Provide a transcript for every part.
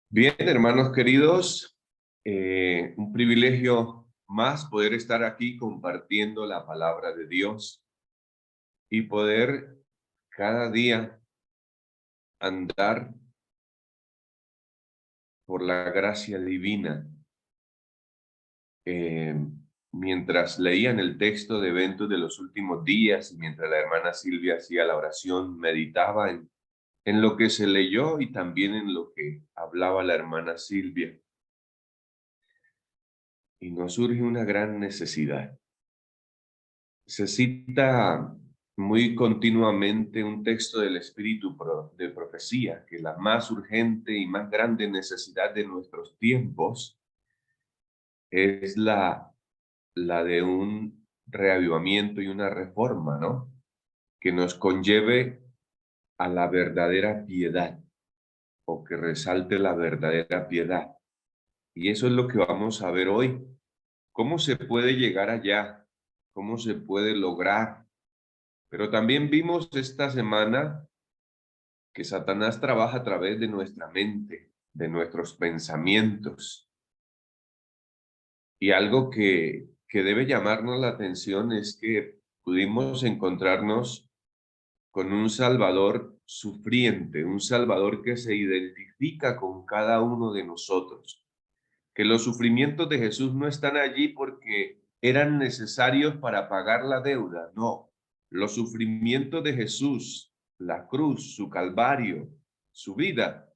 Bien, hermanos queridos, un privilegio más poder estar aquí compartiendo la palabra de Dios y poder cada día andar por la gracia divina. Eh, Mientras leían el texto de eventos de los últimos días y mientras la hermana Silvia hacía la oración, meditaba en lo que se leyó y también en lo que hablaba la hermana Silvia. Y nos surge una gran necesidad. Se cita muy continuamente un texto del Espíritu de profecía, que la más urgente y más grande necesidad de nuestros tiempos es la de un reavivamiento y una reforma, ¿no? Que nos conlleve a la verdadera piedad o que resalte la verdadera piedad. Y eso es lo que vamos a ver hoy. ¿Cómo se puede llegar allá? ¿Cómo se puede lograr? Pero también vimos esta semana que Satanás trabaja a través de nuestra mente, de nuestros pensamientos. Y algo que debe llamarnos la atención es que pudimos encontrarnos con un Salvador sufriente, un Salvador que se identifica con cada uno de nosotros. Que los sufrimientos de Jesús no están allí porque eran necesarios para pagar la deuda, no. Los sufrimientos de Jesús, la cruz, su calvario, su vida,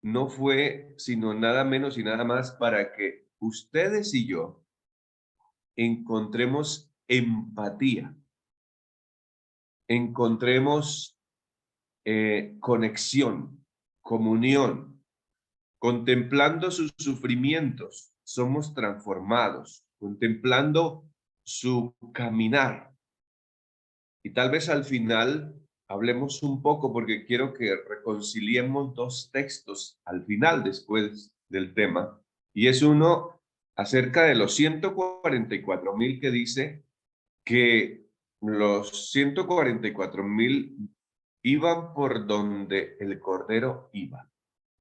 no fue sino nada menos y nada más para que ustedes y yo encontremos empatía, encontremos conexión, comunión. Contemplando sus sufrimientos, somos transformados, contemplando su caminar. Y tal vez al final hablemos un poco, porque quiero que reconciliemos dos textos al final, después del tema, y es uno acerca de los 144,000 que dice que los 144,000 iban por donde el Cordero iba,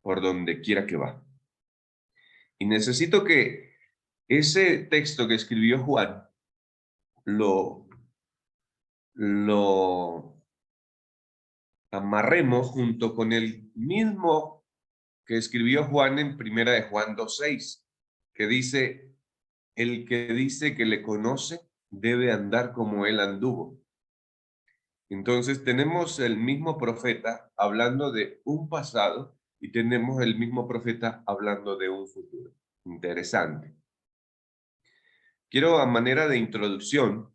por donde quiera que va. Y necesito que ese texto que escribió Juan lo, lo amarremos junto con el mismo que escribió Juan en Primera de Juan 2:6, que dice, el que dice que le conoce debe andar como él anduvo. Entonces tenemos el mismo profeta hablando de un pasado y tenemos el mismo profeta hablando de un futuro. Interesante. Quiero, a manera de introducción,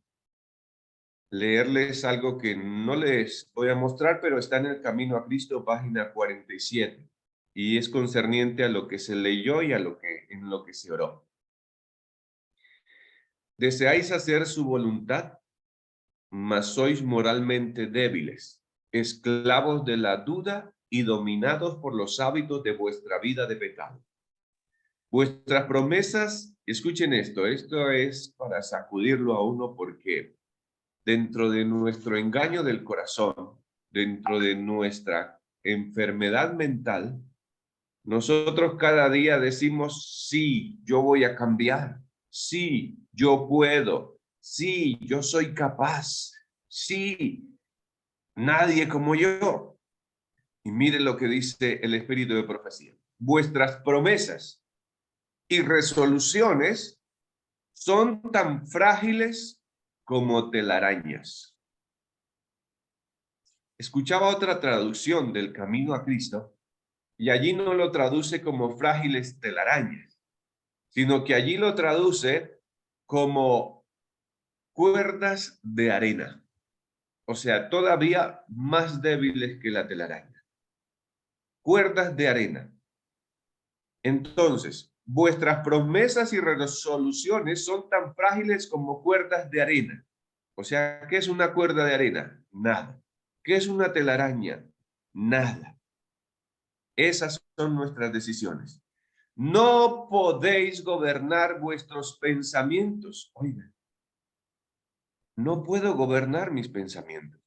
leerles algo que no les voy a mostrar, pero está en el Camino a Cristo, página 47, y es concerniente a lo que se leyó y en lo que se oró. Deseáis hacer su voluntad, mas sois moralmente débiles, esclavos de la duda y dominados por los hábitos de vuestra vida de pecado. Vuestras promesas, escuchen esto es para sacudirlo a uno porque dentro de nuestro engaño del corazón, dentro de nuestra enfermedad mental, nosotros cada día decimos, sí, yo voy a cambiar, sí, yo puedo, sí, yo soy capaz, sí, nadie como yo. Y mire lo que dice el Espíritu de profecía. Vuestras promesas y resoluciones son tan frágiles como telarañas. Escuchaba otra traducción del Camino a Cristo y allí no lo traduce como frágiles telarañas, sino que allí lo traduce como cuerdas de arena, o sea, todavía más débiles que la telaraña. Cuerdas de arena. Entonces, vuestras promesas y resoluciones son tan frágiles como cuerdas de arena. O sea, ¿qué es una cuerda de arena? Nada. ¿Qué es una telaraña? Nada. Esas son nuestras decisiones. No podéis gobernar vuestros pensamientos. Oigan, no puedo gobernar mis pensamientos,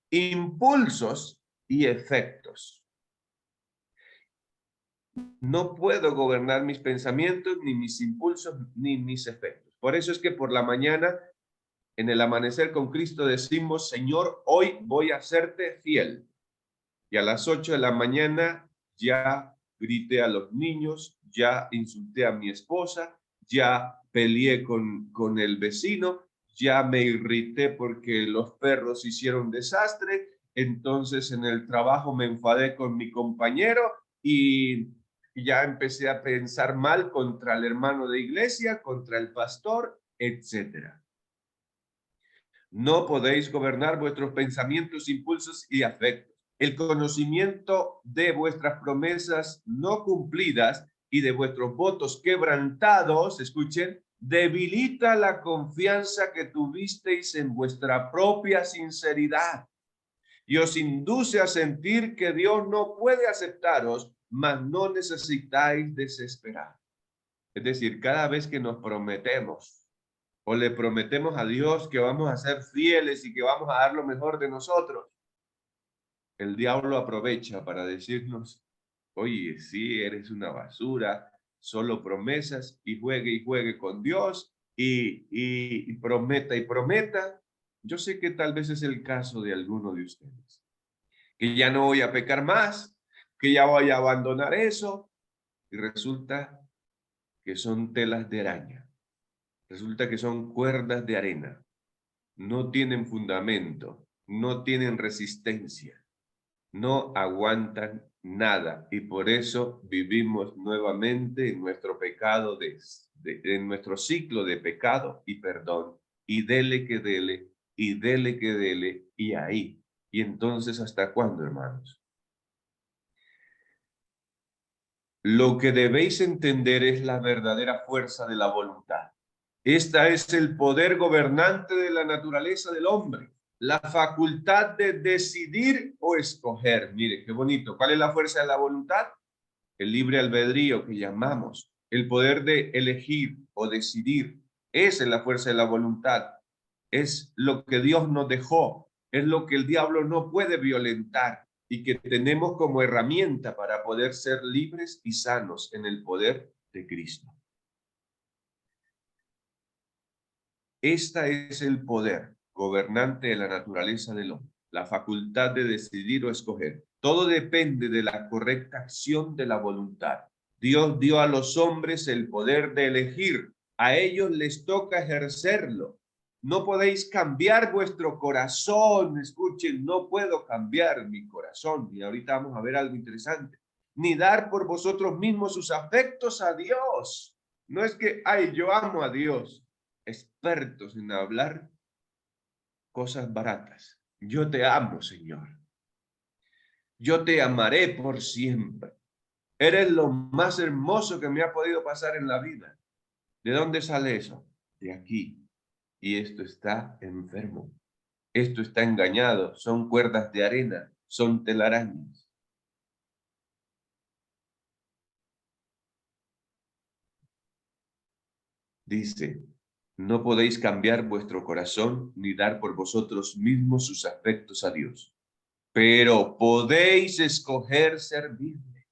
impulsos y efectos. no puedo gobernar mis pensamientos, ni mis impulsos, ni mis efectos. Por eso es que por la mañana, en el amanecer con Cristo, decimos, Señor, hoy voy a serte fiel. Y a las 8 de la mañana ya grité a los niños, ya insulté a mi esposa, ya peleé con el vecino, ya me irrité porque los perros hicieron desastre, entonces en el trabajo me enfadé con mi compañero y ya empecé a pensar mal contra el hermano de iglesia, contra el pastor, etcétera. No podéis gobernar vuestros pensamientos, impulsos y afectos. El conocimiento de vuestras promesas no cumplidas y de vuestros votos quebrantados, escuchen, debilita la confianza que tuvisteis en vuestra propia sinceridad y os induce a sentir que Dios no puede aceptaros, mas no necesitáis desesperar. Es decir, cada vez que nos prometemos o le prometemos a Dios que vamos a ser fieles y que vamos a dar lo mejor de nosotros, el diablo aprovecha para decirnos, oye, sí, eres una basura, solo promesas y juegue con Dios y prometa y prometa. Yo sé que tal vez es el caso de alguno de ustedes, que ya no voy a pecar más, que ya voy a abandonar eso y resulta que son telas de araña, resulta que son cuerdas de arena, no tienen fundamento, no tienen resistencia, no aguantan nada y por eso vivimos nuevamente en nuestro pecado, en nuestro ciclo de pecado y perdón, y dele que dele, y dele que dele, y ahí. Y entonces, ¿hasta cuándo, hermanos? Lo que debéis entender es la verdadera fuerza de la voluntad. Esta es el poder gobernante de la naturaleza del hombre, la facultad de decidir o escoger. Mire, qué bonito. ¿Cuál es la fuerza de la voluntad? El libre albedrío que llamamos, el poder de elegir o decidir. Esa es la fuerza de la voluntad. Es lo que Dios nos dejó, es lo que el diablo no puede violentar y que tenemos como herramienta para poder ser libres y sanos en el poder de Cristo. Este es el poder gobernante de la naturaleza del hombre, la facultad de decidir o escoger. Todo depende de la correcta acción de la voluntad. Dios dio a los hombres el poder de elegir. A ellos les toca ejercerlo. No podéis cambiar vuestro corazón. Escuchen, no puedo cambiar mi corazón. Y ahorita vamos a ver algo interesante. Ni dar por vosotros mismos sus afectos a Dios. No es que, ay, yo amo a Dios, expertos en hablar cosas baratas. Yo te amo, Señor. Yo te amaré por siempre. Eres lo más hermoso que me ha podido pasar en la vida. ¿De dónde sale eso? De aquí. Y esto está enfermo. Esto está engañado. Son cuerdas de arena. Son telarañas. Dice, no podéis cambiar vuestro corazón ni dar por vosotros mismos sus afectos a Dios, pero podéis escoger servirle.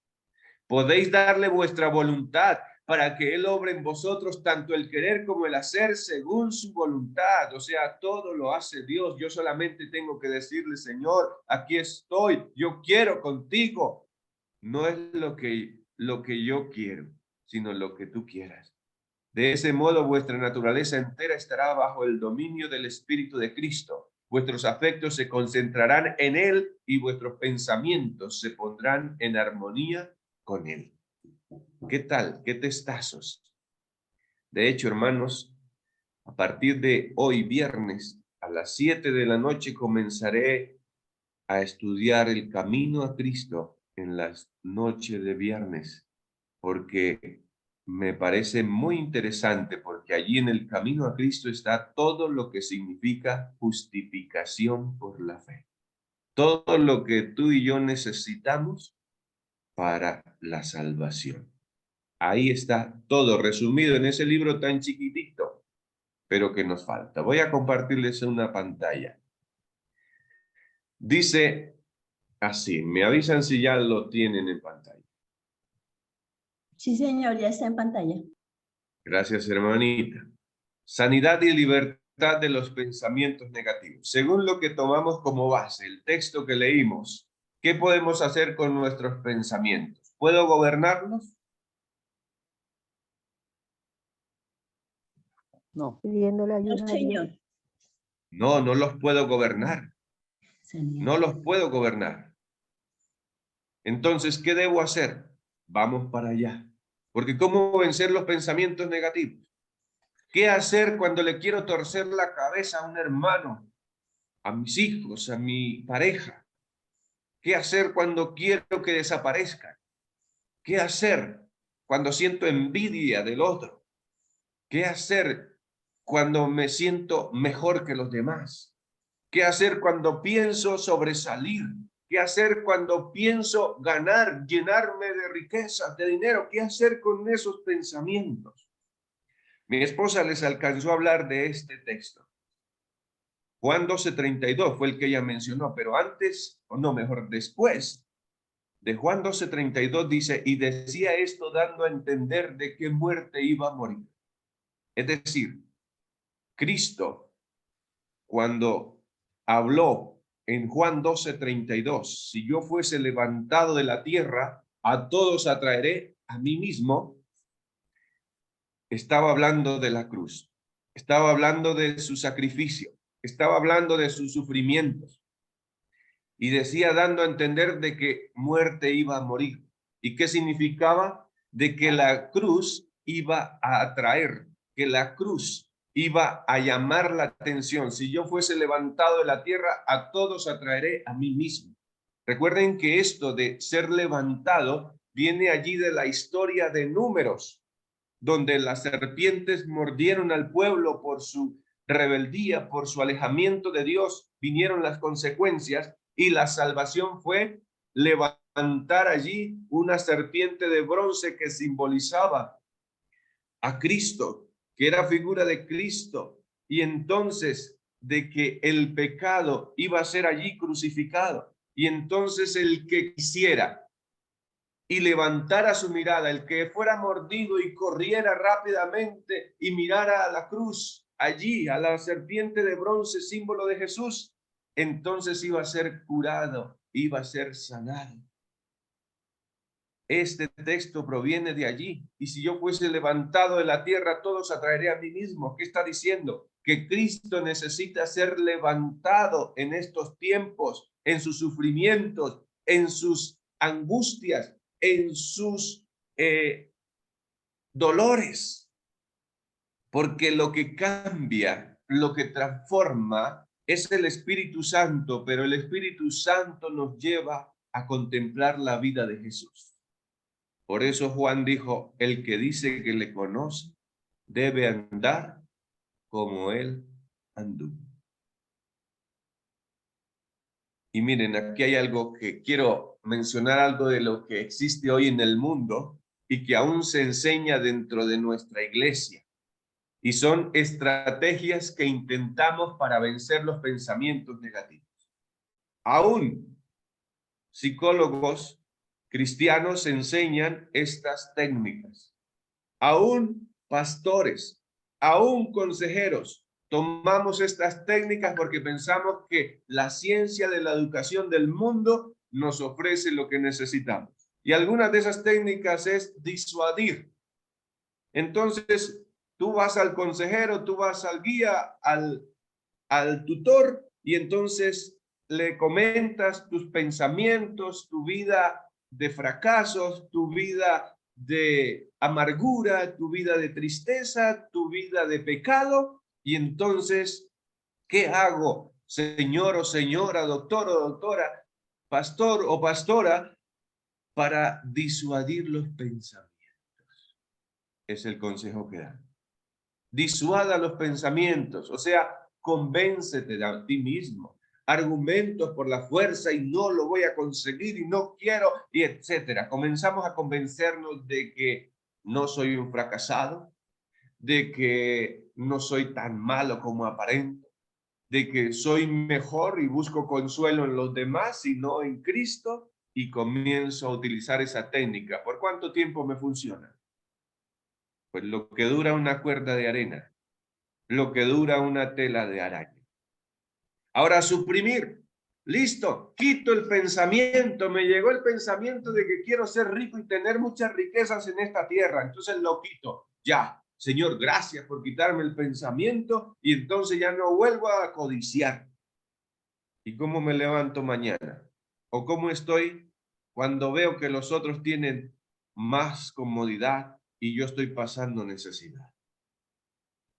Podéis darle vuestra voluntad para que Él obre en vosotros tanto el querer como el hacer según su voluntad. O sea, todo lo hace Dios. Yo solamente tengo que decirle, Señor, aquí estoy, yo quiero contigo. No es lo que yo quiero, sino lo que tú quieras. De ese modo, vuestra naturaleza entera estará bajo el dominio del Espíritu de Cristo. Vuestros afectos se concentrarán en Él y vuestros pensamientos se pondrán en armonía con Él. ¿Qué tal? ¿Qué testazos? De hecho, hermanos, a partir de hoy, viernes, a las 7 de la noche, comenzaré a estudiar el camino a Cristo en las noches de viernes, porque me parece muy interesante, porque allí en el camino a Cristo está todo lo que significa justificación por la fe. Todo lo que tú y yo necesitamos para la salvación. Ahí está todo resumido en ese libro tan chiquitito, pero que nos falta. Voy a compartirles una pantalla. Dice así, me avisan si ya lo tienen en pantalla. Sí, señor, ya está en pantalla. Gracias, hermanita. Sanidad y libertad de los pensamientos negativos. Según lo que tomamos como base, el texto que leímos, ¿qué podemos hacer con nuestros pensamientos? ¿Puedo gobernarlos? No. Pidiéndole No, ayuda a Dios. señor. No, no los puedo gobernar. Sanidad. No los puedo gobernar. Entonces, ¿qué debo hacer? Vamos para allá. Porque ¿cómo vencer los pensamientos negativos? ¿Qué hacer cuando le quiero torcer la cabeza a un hermano, a mis hijos, a mi pareja? ¿Qué hacer cuando quiero que desaparezcan? ¿Qué hacer cuando siento envidia del otro? ¿Qué hacer cuando me siento mejor que los demás? ¿Qué hacer cuando pienso sobresalir? ¿Qué hacer cuando pienso ganar, llenarme de riquezas, de dinero? ¿Qué hacer con esos pensamientos? Mi esposa les alcanzó a hablar de este texto. Juan 12:32 fue el que ella mencionó, pero antes, o no, mejor, después de Juan 12:32 dice, y decía esto dando a entender de qué muerte iba a morir. Es decir, Cristo, cuando habló en Juan 12:32, si yo fuese levantado de la tierra, a todos atraeré a mí mismo, estaba hablando de la cruz, estaba hablando de su sacrificio, estaba hablando de sus sufrimientos. Y decía dando a entender de que muerte iba a morir. ¿Y qué significaba? De que la cruz iba a atraer, que la cruz iba a llamar la atención. Si yo fuese levantado de la tierra, a todos atraeré a mí mismo. Recuerden que esto de ser levantado viene allí de la historia de Números, donde las serpientes mordieron al pueblo por su rebeldía, por su alejamiento de Dios, vinieron las consecuencias y la salvación fue levantar allí una serpiente de bronce que simbolizaba a Cristo, que era figura de Cristo, y entonces de que el pecado iba a ser allí crucificado, y entonces el que quisiera y levantara su mirada, el que fuera mordido y corriera rápidamente y mirara a la cruz, allí, a la serpiente de bronce, símbolo de Jesús, entonces iba a ser curado, iba a ser sanado. Este texto proviene de allí. Y si yo fuese levantado de la tierra, todos atraeré a mí mismo. ¿Qué está diciendo? Que Cristo necesita ser levantado en estos tiempos, en sus sufrimientos, en sus angustias, en sus dolores. Porque lo que cambia, lo que transforma es el Espíritu Santo, pero el Espíritu Santo nos lleva a contemplar la vida de Jesús. Por eso Juan dijo, el que dice que le conoce debe andar como él anduvo. Y miren, aquí hay algo que quiero mencionar, algo de lo que existe hoy en el mundo y que aún se enseña dentro de nuestra iglesia. Y son estrategias que intentamos para vencer los pensamientos negativos. Aún psicólogos cristianos enseñan estas técnicas. Aún pastores, aún consejeros, tomamos estas técnicas porque pensamos que la ciencia de la educación del mundo nos ofrece lo que necesitamos. Y algunas de esas técnicas es disuadir. Entonces, tú vas al consejero, tú vas al guía, al tutor, y entonces le comentas tus pensamientos, tu vida de fracasos, tu vida de amargura, tu vida de tristeza, tu vida de pecado, y entonces, ¿qué hago, señor o señora, doctor o doctora, pastor o pastora, para disuadir los pensamientos? Es el consejo que da. Disuada los pensamientos, o sea, convéncete de ti mismo. Argumentos por la fuerza y no lo voy a conseguir y no quiero, y etcétera. Comenzamos a convencernos de que no soy un fracasado, de que no soy tan malo como aparento, de que soy mejor y busco consuelo en los demás y no en Cristo. y comienzo a utilizar esa técnica. ¿Por cuánto tiempo me funciona? Pues lo que dura una cuerda de arena, lo que dura una tela de araña. Ahora, suprimir. Listo, quito el pensamiento. Me llegó el pensamiento de que quiero ser rico y tener muchas riquezas en esta tierra. Entonces lo quito. Ya, Señor, gracias por quitarme el pensamiento y entonces ya no vuelvo a codiciar. ¿Y cómo me levanto mañana? ¿O cómo estoy cuando veo que los otros tienen más comodidad y yo estoy pasando necesidad?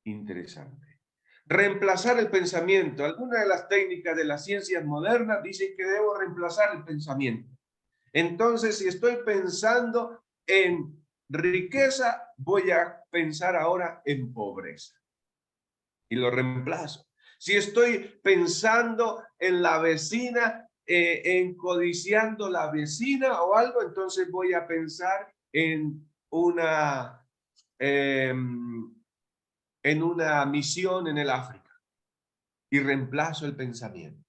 Interesante. Reemplazar el pensamiento. Algunas de las técnicas de las ciencias modernas dicen que debo reemplazar el pensamiento. Entonces, si estoy pensando en riqueza, voy a pensar ahora en pobreza. Y lo reemplazo. Si estoy pensando en la vecina, en codiciando la vecina o algo, entonces voy a pensar en una misión en el África y reemplazo el pensamiento.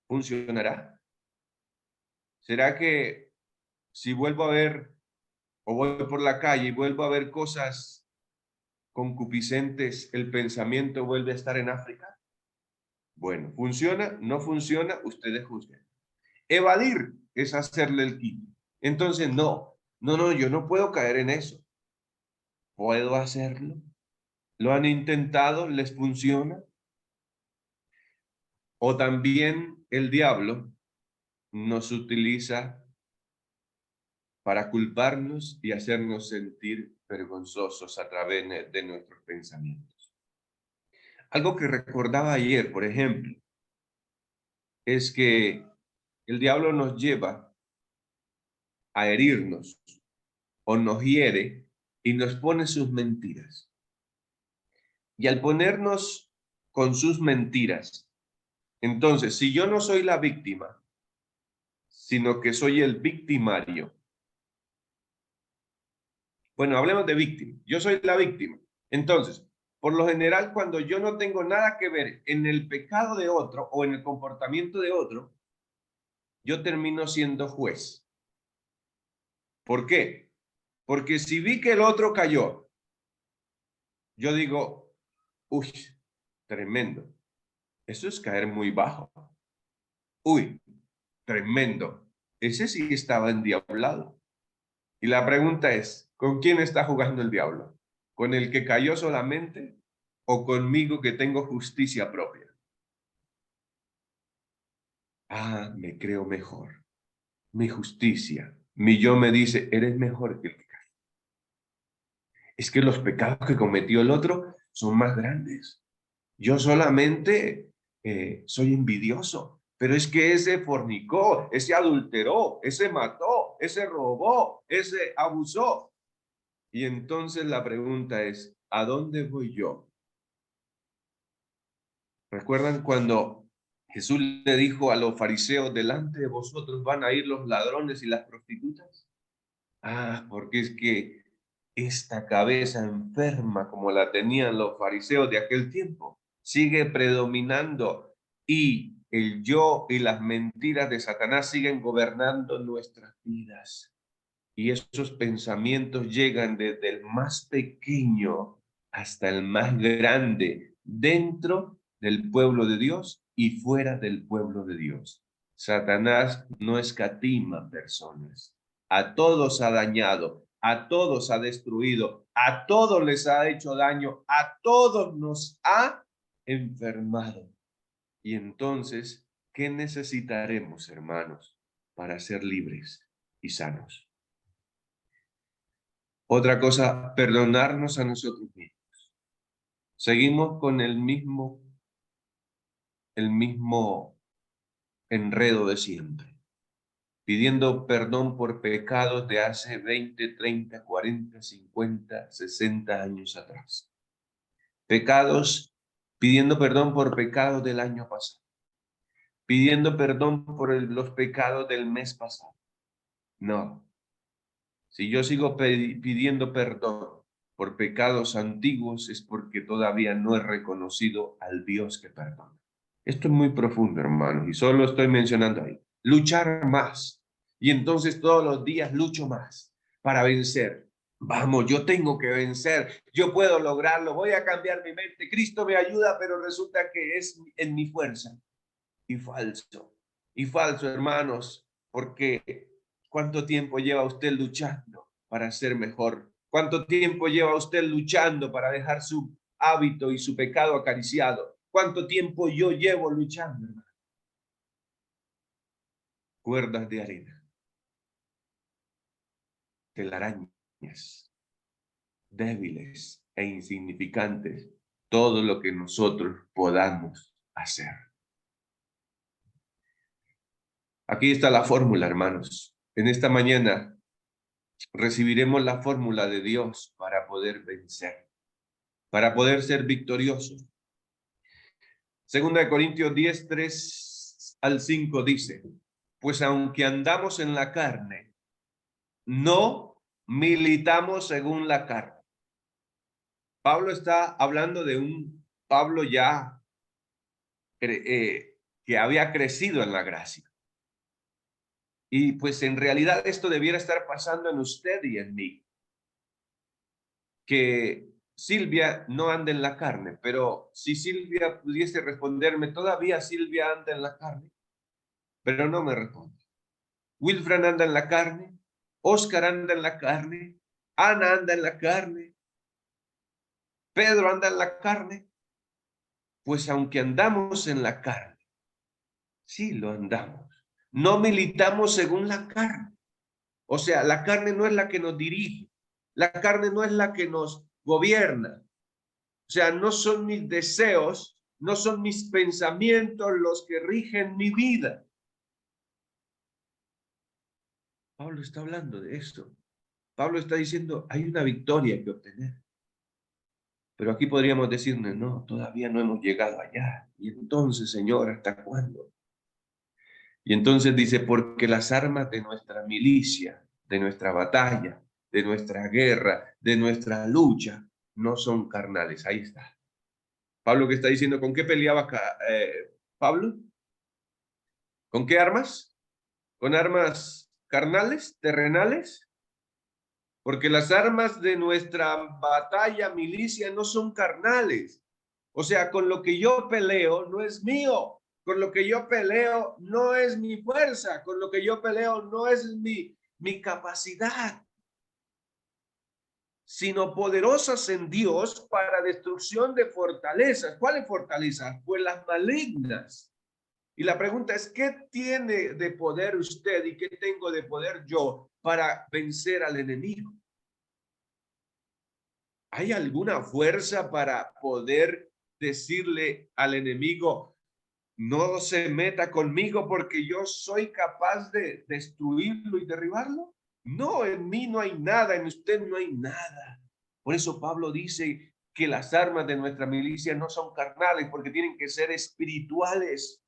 ¿Funcionará? ¿Será que si vuelvo a ver o voy por la calle y vuelvo a ver cosas concupiscentes, el pensamiento vuelve a estar en África? Bueno, ¿funciona? ¿No funciona? Ustedes juzguen. Evadir es hacerle el quito. Entonces, no, yo no puedo caer en eso. ¿Puedo hacerlo? ¿Lo han intentado? ¿Les funciona? O también el diablo nos utiliza para culparnos y hacernos sentir vergonzosos a través de nuestros pensamientos. Algo que recordaba ayer, por ejemplo, es que el diablo nos lleva a herirnos o nos hiere y nos pone sus mentiras. Y al ponernos con sus mentiras, entonces, si yo no soy la víctima, sino que soy el victimario. Bueno, hablemos de víctima. Yo soy la víctima. Entonces, por lo general, cuando yo no tengo nada que ver en el pecado de otro o en el comportamiento de otro, yo termino siendo juez. ¿Por qué? Porque si vi que el otro cayó, yo digo, uy, tremendo. Eso es caer muy bajo. Uy, tremendo. Ese sí estaba endiablado. Y la pregunta es, ¿con quién está jugando el diablo? ¿Con el que cayó solamente o conmigo que tengo justicia propia? Ah, me creo mejor. Mi justicia, mi yo me dice, eres mejor que el que cayó. Es que los pecados que cometió el otro son más grandes. Yo solamente soy envidioso, pero es que ese fornicó, ese adulteró, ese mató, ese robó, ese abusó. Y entonces la pregunta es, ¿a dónde voy yo? ¿Recuerdan cuando Jesús le dijo a los fariseos, delante de vosotros van a ir los ladrones y las prostitutas? Ah, porque es que esta cabeza enferma como la tenían los fariseos de aquel tiempo sigue predominando y el yo y las mentiras de Satanás siguen gobernando nuestras vidas. Y esos pensamientos llegan desde el más pequeño hasta el más grande, dentro del pueblo de Dios y fuera del pueblo de Dios. Satanás no escatima personas. A todos ha dañado, a todos ha destruido, a todos les ha hecho daño, a todos nos ha enfermado. Y entonces, ¿qué necesitaremos, hermanos, para ser libres y sanos? Otra cosa, perdonarnos a nosotros mismos. Seguimos con el mismo enredo de siempre, pidiendo perdón por pecados de hace 20, 30, 40, 50, 60 años atrás. Pecados, pidiendo perdón por pecados del año pasado, pidiendo perdón por los pecados del mes pasado. No, si yo sigo pidiendo perdón por pecados antiguos es porque todavía no he reconocido al Dios que perdona. Esto es muy profundo, hermanos, y solo estoy mencionando ahí. Luchar más. Y entonces todos los días lucho más para vencer. Vamos, yo tengo que vencer, yo puedo lograrlo, voy a cambiar mi mente, Cristo me ayuda, pero resulta que es en mi fuerza. Y falso, hermanos, porque ¿cuánto tiempo lleva usted luchando para ser mejor? ¿Cuánto tiempo lleva usted luchando para dejar su hábito y su pecado acariciado? ¿Cuánto tiempo yo llevo luchando, hermano? Cuerdas de arena, telarañas, débiles e insignificantes, todo lo que nosotros podamos hacer. Aquí está la fórmula, hermanos. En esta mañana recibiremos la fórmula de Dios para poder vencer, para poder ser victoriosos. Segunda de Corintios 10, 3 al 5 dice, pues aunque andamos en la carne, no militamos según la carne. Pablo está hablando de un Pablo ya que había crecido en la gracia. Y pues en realidad esto debiera estar pasando en usted y en mí. Que Silvia no anda en la carne, pero si Silvia pudiese responderme, todavía Silvia anda en la carne, pero no me responde. Wilfran anda en la carne, Oscar anda en la carne, Ana anda en la carne, Pedro anda en la carne. Pues aunque andamos en la carne, sí lo andamos, no militamos según la carne. O sea, la carne no es la que nos dirige, la carne no es la que nos gobierna. O sea, no son mis deseos, no son mis pensamientos los que rigen mi vida. Pablo está hablando de esto. Pablo está diciendo, hay una victoria que obtener. Pero aquí podríamos decirle, no, todavía no hemos llegado allá. Y entonces, Señor, ¿hasta cuándo? Y entonces dice, porque las armas de nuestra milicia, de nuestra batalla, de nuestra guerra, de nuestra lucha, no son carnales. Ahí está. Pablo que está diciendo, ¿con qué peleaba Pablo? ¿Con qué armas? ¿Con armas carnales, terrenales? Porque las armas de nuestra batalla, milicia, no son carnales. O sea, con lo que yo peleo no es mío. Con lo que yo peleo no es mi fuerza. Con lo que yo peleo no es mi capacidad, sino poderosas en Dios para destrucción de fortalezas. ¿Cuáles fortalezas? Pues las malignas. Y la pregunta es, ¿qué tiene de poder usted y qué tengo de poder yo para vencer al enemigo? ¿Hay alguna fuerza para poder decirle al enemigo, no se meta conmigo porque yo soy capaz de destruirlo y derribarlo? No, en mí no hay nada, en usted no hay nada. Por eso Pablo dice que las armas de nuestra milicia no son carnales porque tienen que ser espirituales.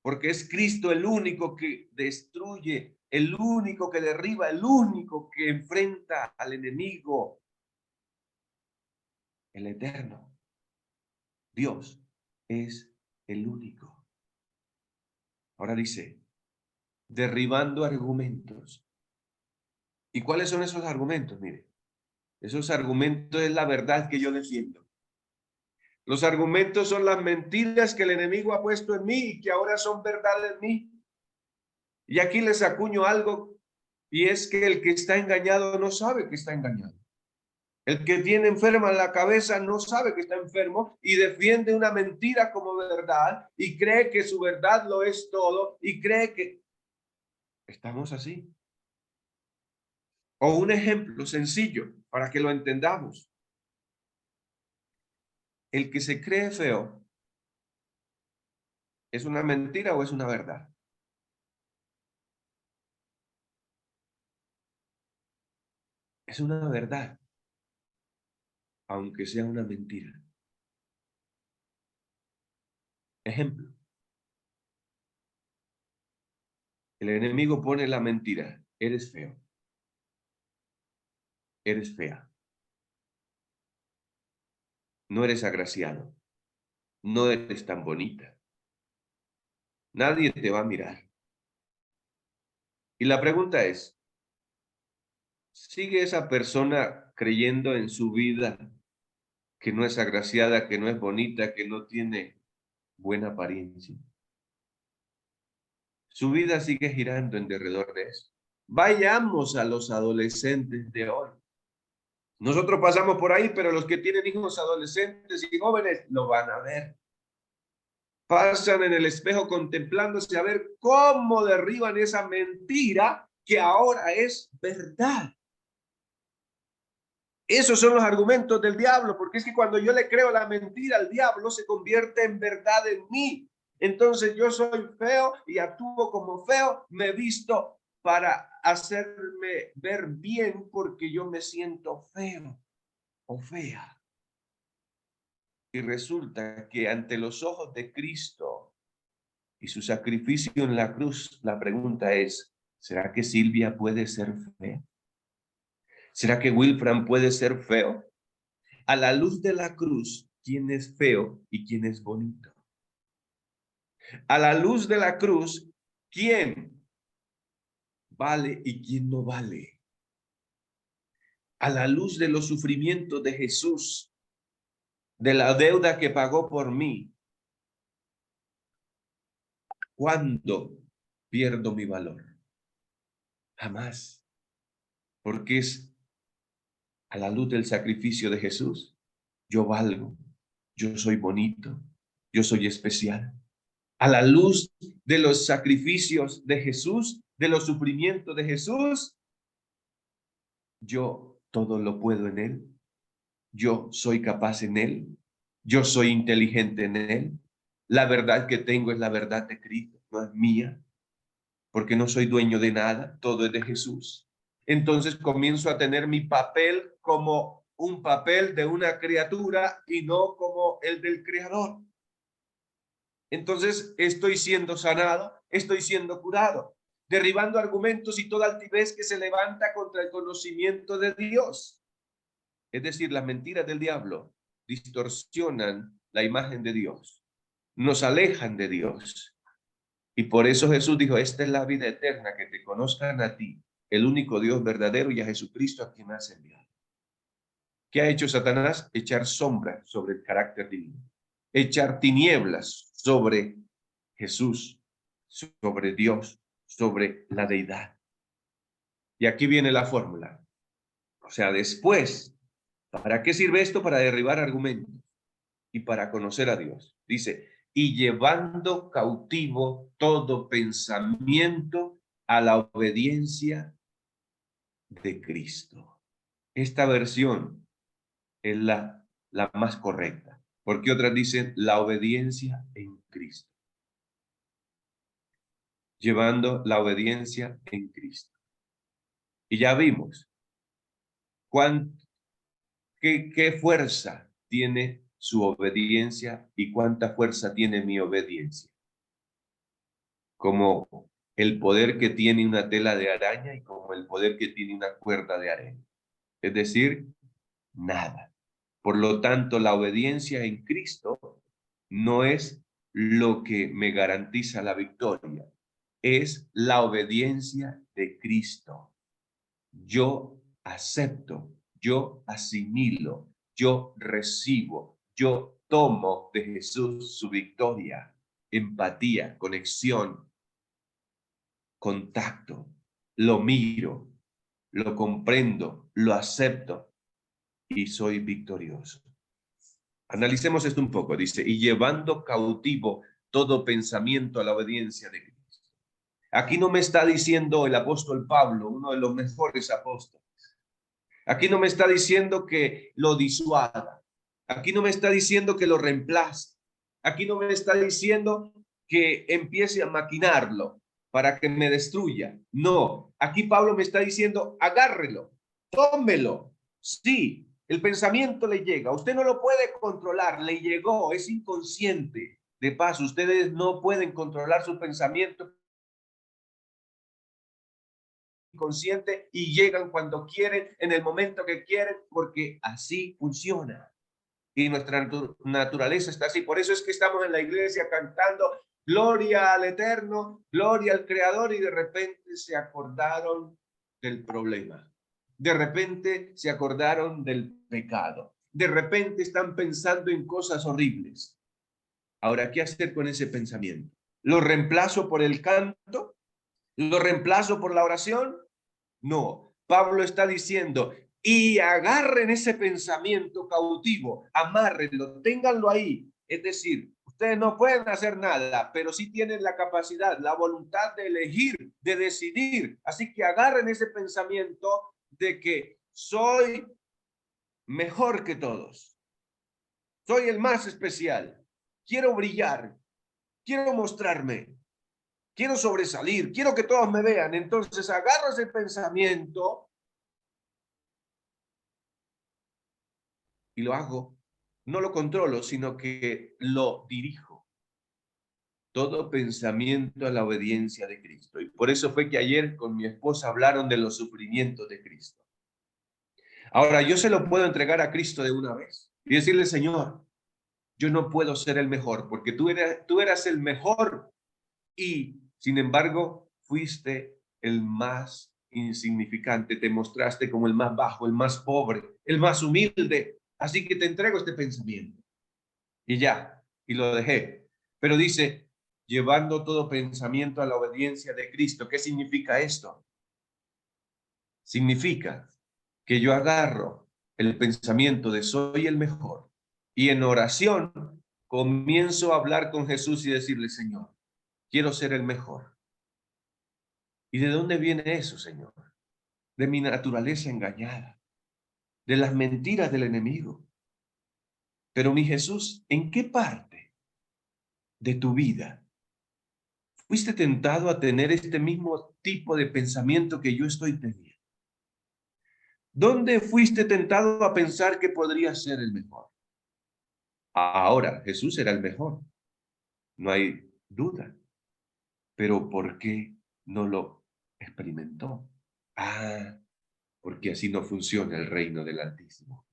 Porque es Cristo el único que destruye, el único que derriba, el único que enfrenta al enemigo, el eterno. Dios es el único. Ahora dice, derribando argumentos. ¿Y cuáles son esos argumentos? Mire, esos argumentos es la verdad que yo defiendo. Los argumentos son las mentiras que el enemigo ha puesto en mí y que ahora son verdad en mí. Y aquí les acuño algo, y es que el que está engañado no sabe que está engañado. El que tiene enferma la cabeza no sabe que está enfermo y defiende una mentira como verdad y cree que su verdad lo es todo y cree que estamos así. O un ejemplo sencillo para que lo entendamos. El que se cree feo, ¿es una mentira o es una verdad? Es una verdad, aunque sea una mentira. Ejemplo, el enemigo pone la mentira, eres feo, eres fea, no eres agraciado, no eres tan bonita, nadie te va a mirar. Y la pregunta es, ¿sigue esa persona creyendo en su vida que no es agraciada, que no es bonita, que no tiene buena apariencia? Su vida sigue girando en derredor de eso. Vayamos a los adolescentes de hoy. Nosotros pasamos por ahí, pero los que tienen hijos adolescentes y jóvenes lo van a ver. Pasan en el espejo contemplándose a ver cómo derriban esa mentira que ahora es verdad. Esos son los argumentos del diablo, porque es que cuando yo le creo la mentira al diablo, se convierte en verdad en mí. Entonces yo soy feo y actúo como feo, me visto para hacerme ver bien porque yo me siento feo o fea. Y resulta que ante los ojos de Cristo y su sacrificio en la cruz, la pregunta es, ¿será que Silvia puede ser fea? ¿Será que Wilfran puede ser feo? A la luz de la cruz, ¿quién es feo y quién es bonito? A la luz de la cruz, ¿quién vale y quién no vale? A la luz de los sufrimientos de Jesús, de la deuda que pagó por mí, ¿cuándo pierdo mi valor? Jamás, porque es a la luz del sacrificio de Jesús. Yo valgo, yo soy bonito, yo soy especial. A la luz de los sacrificios de Jesús, de los sufrimientos de Jesús, yo todo lo puedo en Él. Yo soy capaz en Él. Yo soy inteligente en Él. La verdad que tengo es la verdad de Cristo, no es mía, porque no soy dueño de nada, todo es de Jesús. Entonces comienzo a tener mi papel como un papel de una criatura y no como el del Creador. Entonces estoy siendo sanado, estoy siendo curado, derribando argumentos y toda altivez que se levanta contra el conocimiento de Dios. Es decir, las mentiras del diablo distorsionan la imagen de Dios, nos alejan de Dios. Y por eso Jesús dijo, esta es la vida eterna, que te conozcan a ti, el único Dios verdadero, y a Jesucristo a quien has enviado. ¿Qué ha hecho Satanás? Echar sombra sobre el carácter divino, echar tinieblas sobre Jesús, sobre Dios, sobre la deidad. Y aquí viene la fórmula. O sea, después, ¿para qué sirve esto? Para derribar argumentos y para conocer a Dios. Dice, y llevando cautivo todo pensamiento a la obediencia de Cristo. Esta versión es la más correcta, porque otras dicen la obediencia en Cristo. Llevando la obediencia en Cristo. Y ya vimos qué fuerza tiene su obediencia y cuánta fuerza tiene mi obediencia. Como el poder que tiene una tela de araña y como el poder que tiene una cuerda de arena. Es decir, nada. Por lo tanto, la obediencia en Cristo no es lo que me garantiza la victoria, es la obediencia de Cristo. Yo acepto, yo asimilo, yo recibo, yo tomo de Jesús su victoria, empatía, conexión, contacto, lo miro, lo comprendo, lo acepto y soy victorioso. Analicemos esto un poco, dice, y llevando cautivo todo pensamiento a la obediencia de Cristo. Aquí no me está diciendo el apóstol Pablo, uno de los mejores apóstoles. Aquí no me está diciendo que lo disuada. Aquí no me está diciendo que lo reemplace. Aquí no me está diciendo que empiece a maquinarlo para que me destruya. No, aquí Pablo me está diciendo, agárrelo, tómelo. Sí, el pensamiento le llega. Usted no lo puede controlar, le llegó, es inconsciente. De paso, ustedes no pueden controlar su pensamiento consciente y llegan cuando quieren, en el momento que quieren, porque así funciona. Y nuestra naturaleza está así. Por eso es que estamos en la iglesia cantando gloria al Eterno, gloria al Creador, y de repente se acordaron del problema. De repente se acordaron del pecado. De repente están pensando en cosas horribles. Ahora, ¿qué hacer con ese pensamiento? ¿Lo reemplazo por el canto? ¿Lo reemplazo por la oración? No. Pablo está diciendo, y agarren ese pensamiento cautivo, amárrenlo, ténganlo ahí. Es decir, ustedes no pueden hacer nada, pero sí tienen la capacidad, la voluntad de elegir, de decidir. Así que agarren ese pensamiento de que soy mejor que todos. Soy el más especial. Quiero brillar. Quiero mostrarme. Quiero sobresalir. Quiero que todos me vean. Entonces agarro ese pensamiento y lo hago. No lo controlo, sino que lo dirijo. Todo pensamiento a la obediencia de Cristo. Y por eso fue que ayer con mi esposa hablaron de los sufrimientos de Cristo. Ahora, yo se lo puedo entregar a Cristo de una vez y decirle, Señor, yo no puedo ser el mejor porque tú eras el mejor y, sin embargo, fuiste el más insignificante, te mostraste como el más bajo, el más pobre, el más humilde. Así que te entrego este pensamiento. Y ya, y lo dejé. Pero dice, llevando todo pensamiento a la obediencia de Cristo. ¿Qué significa esto? Significa que yo agarro el pensamiento de soy el mejor y en oración comienzo a hablar con Jesús y decirle, Señor, quiero ser el mejor. ¿Y de dónde viene eso, Señor? De mi naturaleza engañada, de las mentiras del enemigo. Pero mi Jesús, ¿en qué parte de tu vida fuiste tentado a tener este mismo tipo de pensamiento que yo estoy teniendo? ¿Dónde fuiste tentado a pensar que podría ser el mejor? Ahora, Jesús era el mejor, no hay duda. Pero ¿por qué no lo experimentó? Ah, porque así no funciona el reino del Altísimo.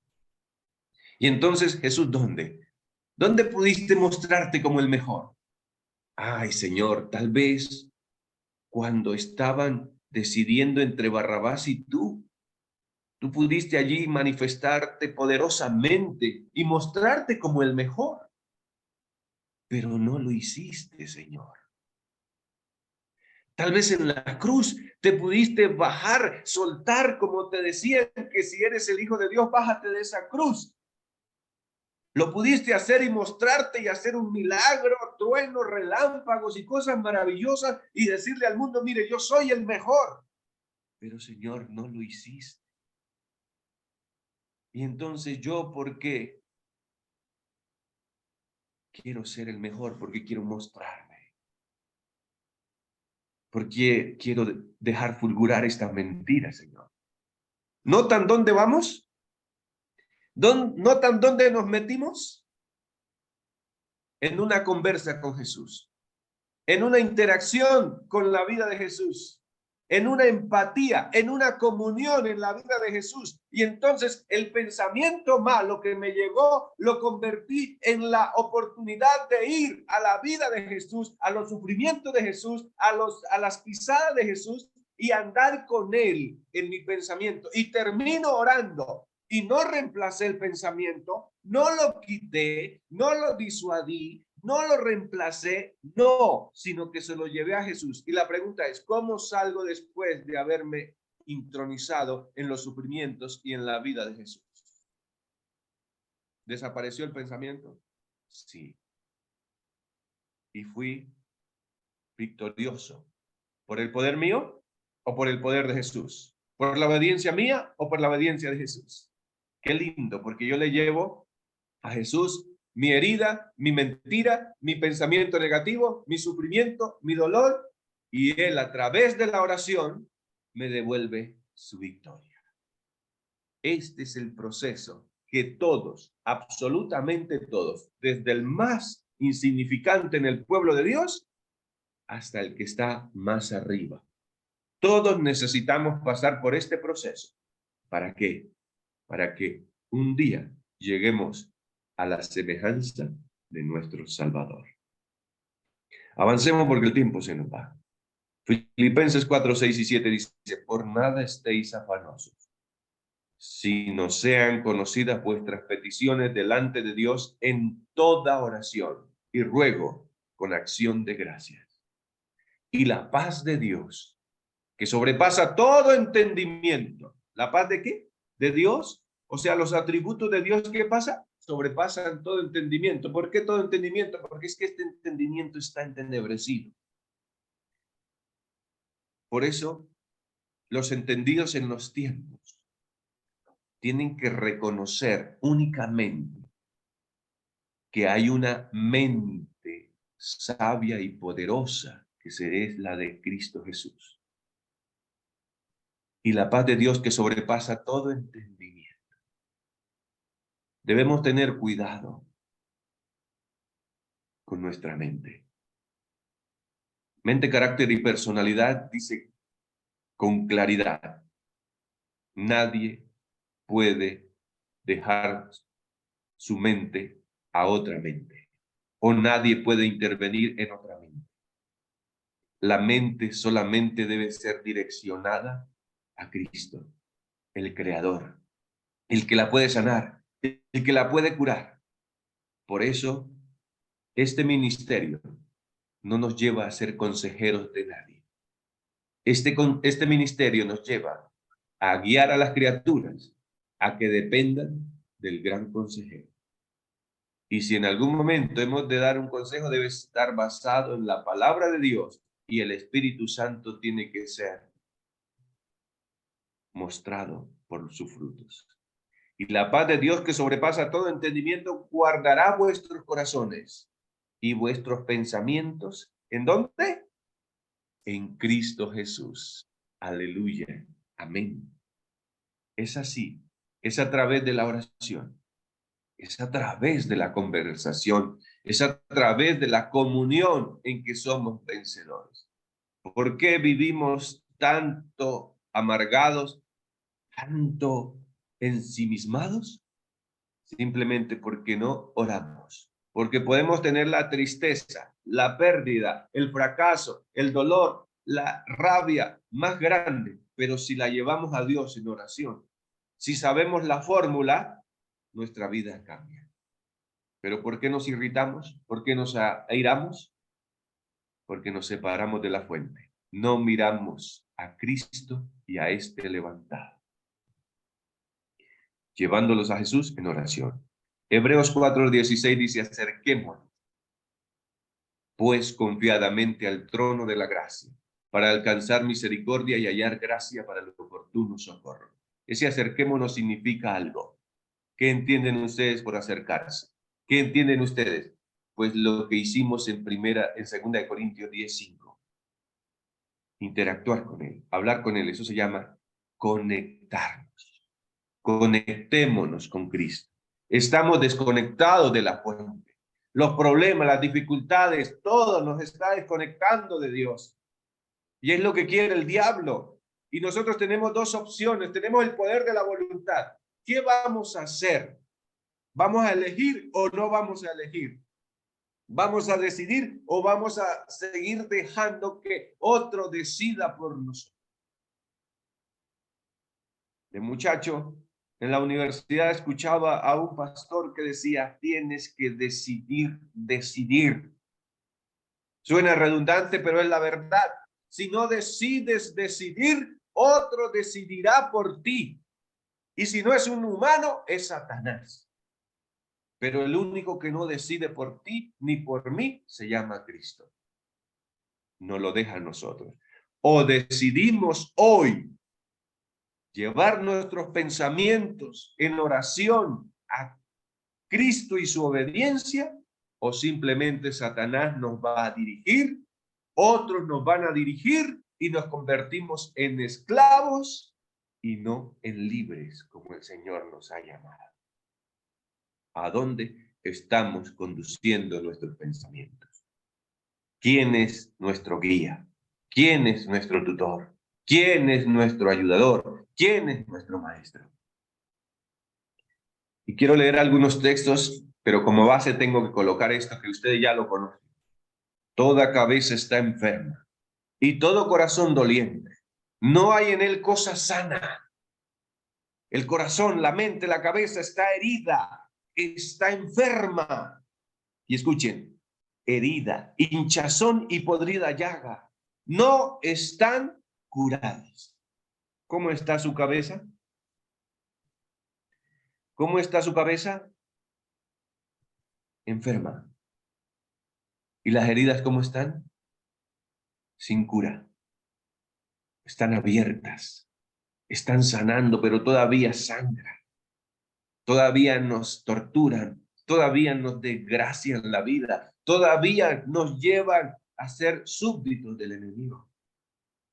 Y entonces, Jesús, ¿dónde? ¿Dónde pudiste mostrarte como el mejor? Ay, Señor, tal vez cuando estaban decidiendo entre Barrabás y tú pudiste allí manifestarte poderosamente y mostrarte como el mejor, pero no lo hiciste, Señor. Tal vez en la cruz te pudiste bajar, soltar, como te decían que si eres el Hijo de Dios, bájate de esa cruz. Lo pudiste hacer y mostrarte y hacer un milagro, truenos, relámpagos y cosas maravillosas y decirle al mundo, mire, yo soy el mejor. Pero Señor, no lo hiciste. Y entonces yo, ¿por qué? Quiero ser el mejor, porque quiero mostrarme. Porque quiero dejar fulgurar esta mentira, Señor. ¿Notan dónde vamos? ¿Notan dónde nos metimos? En una conversa con Jesús, en una interacción con la vida de Jesús, en una empatía, en una comunión en la vida de Jesús. Y entonces el pensamiento malo que me llegó lo convertí en la oportunidad de ir a la vida de Jesús, a los sufrimientos de Jesús, a las pisadas de Jesús y andar con él en mi pensamiento. Y termino orando. Y no reemplacé el pensamiento, no lo quité, no lo disuadí, no lo reemplacé, no, sino que se lo llevé a Jesús. Y la pregunta es, ¿cómo salgo después de haberme intronizado en los sufrimientos y en la vida de Jesús? ¿Desapareció el pensamiento? Sí. Y fui victorioso. ¿Por el poder mío o por el poder de Jesús? ¿Por la obediencia mía o por la obediencia de Jesús? Qué lindo, porque yo le llevo a Jesús mi herida, mi mentira, mi pensamiento negativo, mi sufrimiento, mi dolor, y Él a través de la oración me devuelve su victoria. Este es el proceso que todos, absolutamente todos, desde el más insignificante en el pueblo de Dios hasta el que está más arriba, todos necesitamos pasar por este proceso. ¿Para qué? Para que un día lleguemos a la semejanza de nuestro Salvador. Avancemos porque el tiempo se nos va. Filipenses 4, 6 y 7 dice, por nada estéis afanosos, sino sean conocidas vuestras peticiones delante de Dios en toda oración y ruego con acción de gracias. Y la paz de Dios, que sobrepasa todo entendimiento. ¿La paz de qué? De Dios. O sea, los atributos de Dios, ¿qué pasa? Sobrepasan todo entendimiento. ¿Por qué todo entendimiento? Porque es que este entendimiento está entenebrecido. Por eso, los entendidos en los tiempos tienen que reconocer únicamente que hay una mente sabia y poderosa, que es la de Cristo Jesús. Y la paz de Dios que sobrepasa todo entendimiento. Debemos tener cuidado con nuestra mente. Mente, carácter y personalidad dice con claridad, nadie puede dejar su mente a otra mente o nadie puede intervenir en otra mente. La mente solamente debe ser direccionada a Cristo, el Creador, el que la puede sanar, el que la puede curar. Por eso, este ministerio no nos lleva a ser consejeros de nadie. Este ministerio nos lleva a guiar a las criaturas a que dependan del gran consejero. Y si en algún momento hemos de dar un consejo, debe estar basado en la palabra de Dios y el Espíritu Santo tiene que ser mostrado por sus frutos. Y la paz de Dios que sobrepasa todo entendimiento guardará vuestros corazones y vuestros pensamientos. ¿En dónde? En Cristo Jesús. Aleluya. Amén. Es así. Es a través de la oración. Es a través de la conversación. Es a través de la comunión en que somos vencedores. ¿Por qué vivimos tanto amargados, tanto ensimismados? Simplemente porque no oramos. Porque podemos tener la tristeza, la pérdida, el fracaso, el dolor, la rabia más grande, pero si la llevamos a Dios en oración, si sabemos la fórmula, nuestra vida cambia. Pero ¿por qué nos irritamos? ¿Por qué nos airamos? Porque nos separamos de la fuente. No miramos a Cristo y a este levantado, llevándolos a Jesús en oración. Hebreos 4:16 dice, acerquémonos pues confiadamente al trono de la gracia, para alcanzar misericordia y hallar gracia para el oportuno socorro. Ese acerquémonos significa algo. ¿Qué entienden ustedes por acercarse? ¿Qué entienden ustedes? Pues lo que hicimos en 2 Corintios 10:5. Interactuar con él, hablar con él, eso se llama conectarnos. Conectémonos con Cristo. Estamos desconectados de la fuente. Los problemas, las dificultades, todo nos está desconectando de Dios. Y es lo que quiere el diablo. Y nosotros tenemos dos opciones. Tenemos el poder de la voluntad. ¿Qué vamos a hacer? ¿Vamos a elegir o no vamos a elegir? ¿Vamos a decidir o vamos a seguir dejando que otro decida por nosotros? De muchacho, en la universidad escuchaba a un pastor que decía, tienes que decidir. Suena redundante, pero es la verdad. Si no decides decidir, otro decidirá por ti. Y si no es un humano, es Satanás. Pero el único que no decide por ti ni por mí se llama Cristo. No lo deja a nosotros. O decidimos hoy llevar nuestros pensamientos en oración a Cristo y su obediencia, o simplemente Satanás nos va a dirigir, otros nos van a dirigir y nos convertimos en esclavos y no en libres como el Señor nos ha llamado. ¿A dónde estamos conduciendo nuestros pensamientos? ¿Quién es nuestro guía? ¿Quién es nuestro tutor? ¿Quién es nuestro ayudador? ¿Quién es nuestro maestro? Y quiero leer algunos textos, pero como base tengo que colocar esto que ustedes ya lo conocen. Toda cabeza está enferma y todo corazón doliente. No hay en él cosa sana. El corazón, la mente, la cabeza está herida, está enferma. Y escuchen, herida, hinchazón y podrida llaga. No están curados. ¿Cómo está su cabeza? ¿Cómo está su cabeza? Enferma. ¿Y las heridas cómo están? Sin cura. Están abiertas. Están sanando, pero todavía sangran. Todavía nos torturan. Todavía nos desgracian la vida. Todavía nos llevan a ser súbditos del enemigo.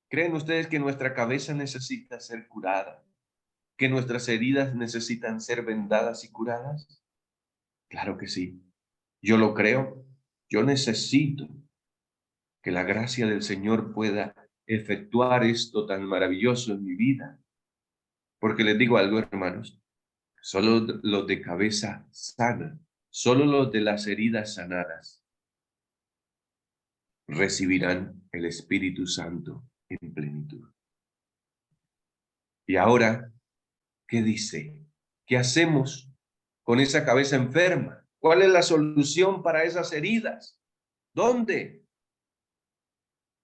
¿Creen ustedes que nuestra cabeza necesita ser curada? ¿Que nuestras heridas necesitan ser vendadas y curadas? Claro que sí. Yo lo creo. Yo necesito que la gracia del Señor pueda efectuar esto tan maravilloso en mi vida. Porque les digo algo, hermanos, solo los de cabeza sana, solo los de las heridas sanadas recibirán el Espíritu Santo en plenitud. Y ahora, ¿qué dice? ¿Qué hacemos con esa cabeza enferma? ¿Cuál es la solución para esas heridas? ¿Dónde?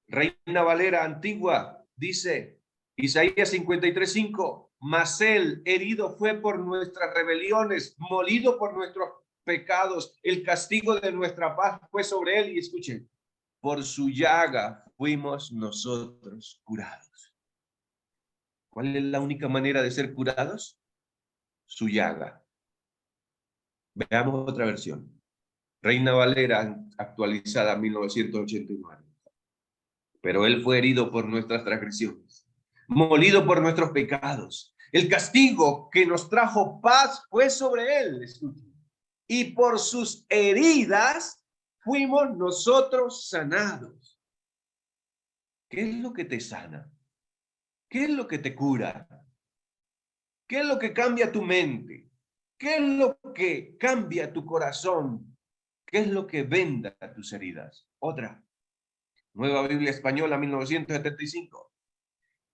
Reina Valera antigua dice, Isaías 53:5, mas él herido fue por nuestras rebeliones, molido por nuestros pecados, el castigo de nuestra paz fue sobre él. Y escuchen, por su llaga fuimos nosotros curados. ¿Cuál es la única manera de ser curados? Su llaga. Veamos otra versión. Reina Valera actualizada 1989. Pero él fue herido por nuestras transgresiones, molido por nuestros pecados. El castigo que nos trajo paz fue sobre él. Y por sus heridas fuimos nosotros sanados. ¿Qué es lo que te sana? ¿Qué es lo que te cura? ¿Qué es lo que cambia tu mente? ¿Qué es lo que cambia tu corazón? ¿Qué es lo que venda tus heridas? Otra. Nueva Biblia Española, 1975.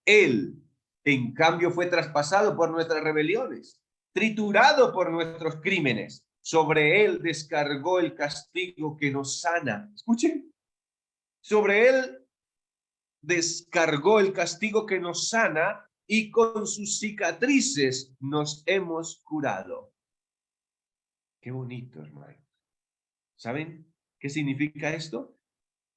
Él, en cambio, fue traspasado por nuestras rebeliones, triturado por nuestros crímenes. Sobre él descargó el castigo que nos sana. Escuchen. Sobre él descargó el castigo que nos sana y con sus cicatrices nos hemos curado. Qué bonito, hermano. ¿Saben qué significa esto?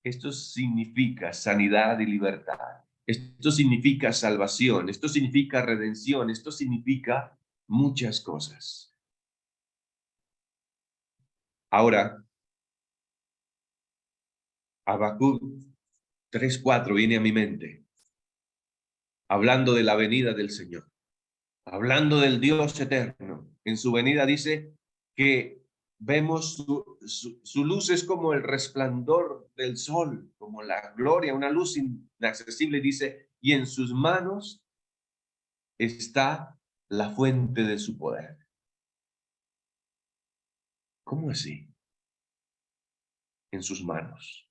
Esto significa sanidad y libertad. Esto significa salvación. Esto significa redención. Esto significa muchas cosas. Ahora, Habacuc 3:4 viene a mi mente, hablando de la venida del Señor, hablando del Dios eterno. En su venida dice que vemos su luz es como el resplandor del sol, como la gloria, una luz inaccesible, dice, y en sus manos está la fuente de su poder. ¿Cómo así? En sus manos.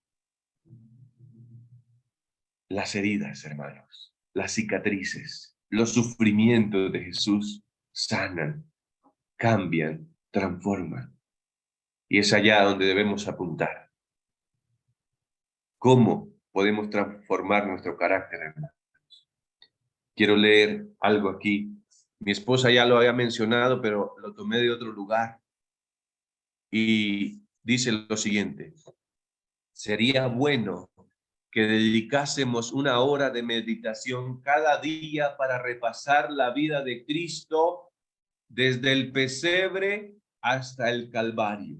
Las heridas, hermanos, las cicatrices, los sufrimientos de Jesús sanan, cambian, transforman. Y es allá donde debemos apuntar. ¿Cómo podemos transformar nuestro carácter, hermanos? Quiero leer algo aquí. Mi esposa ya lo había mencionado, pero lo tomé de otro lugar. Y dice lo siguiente. Sería bueno que dedicásemos una hora de meditación cada día para repasar la vida de Cristo desde el pesebre hasta el Calvario.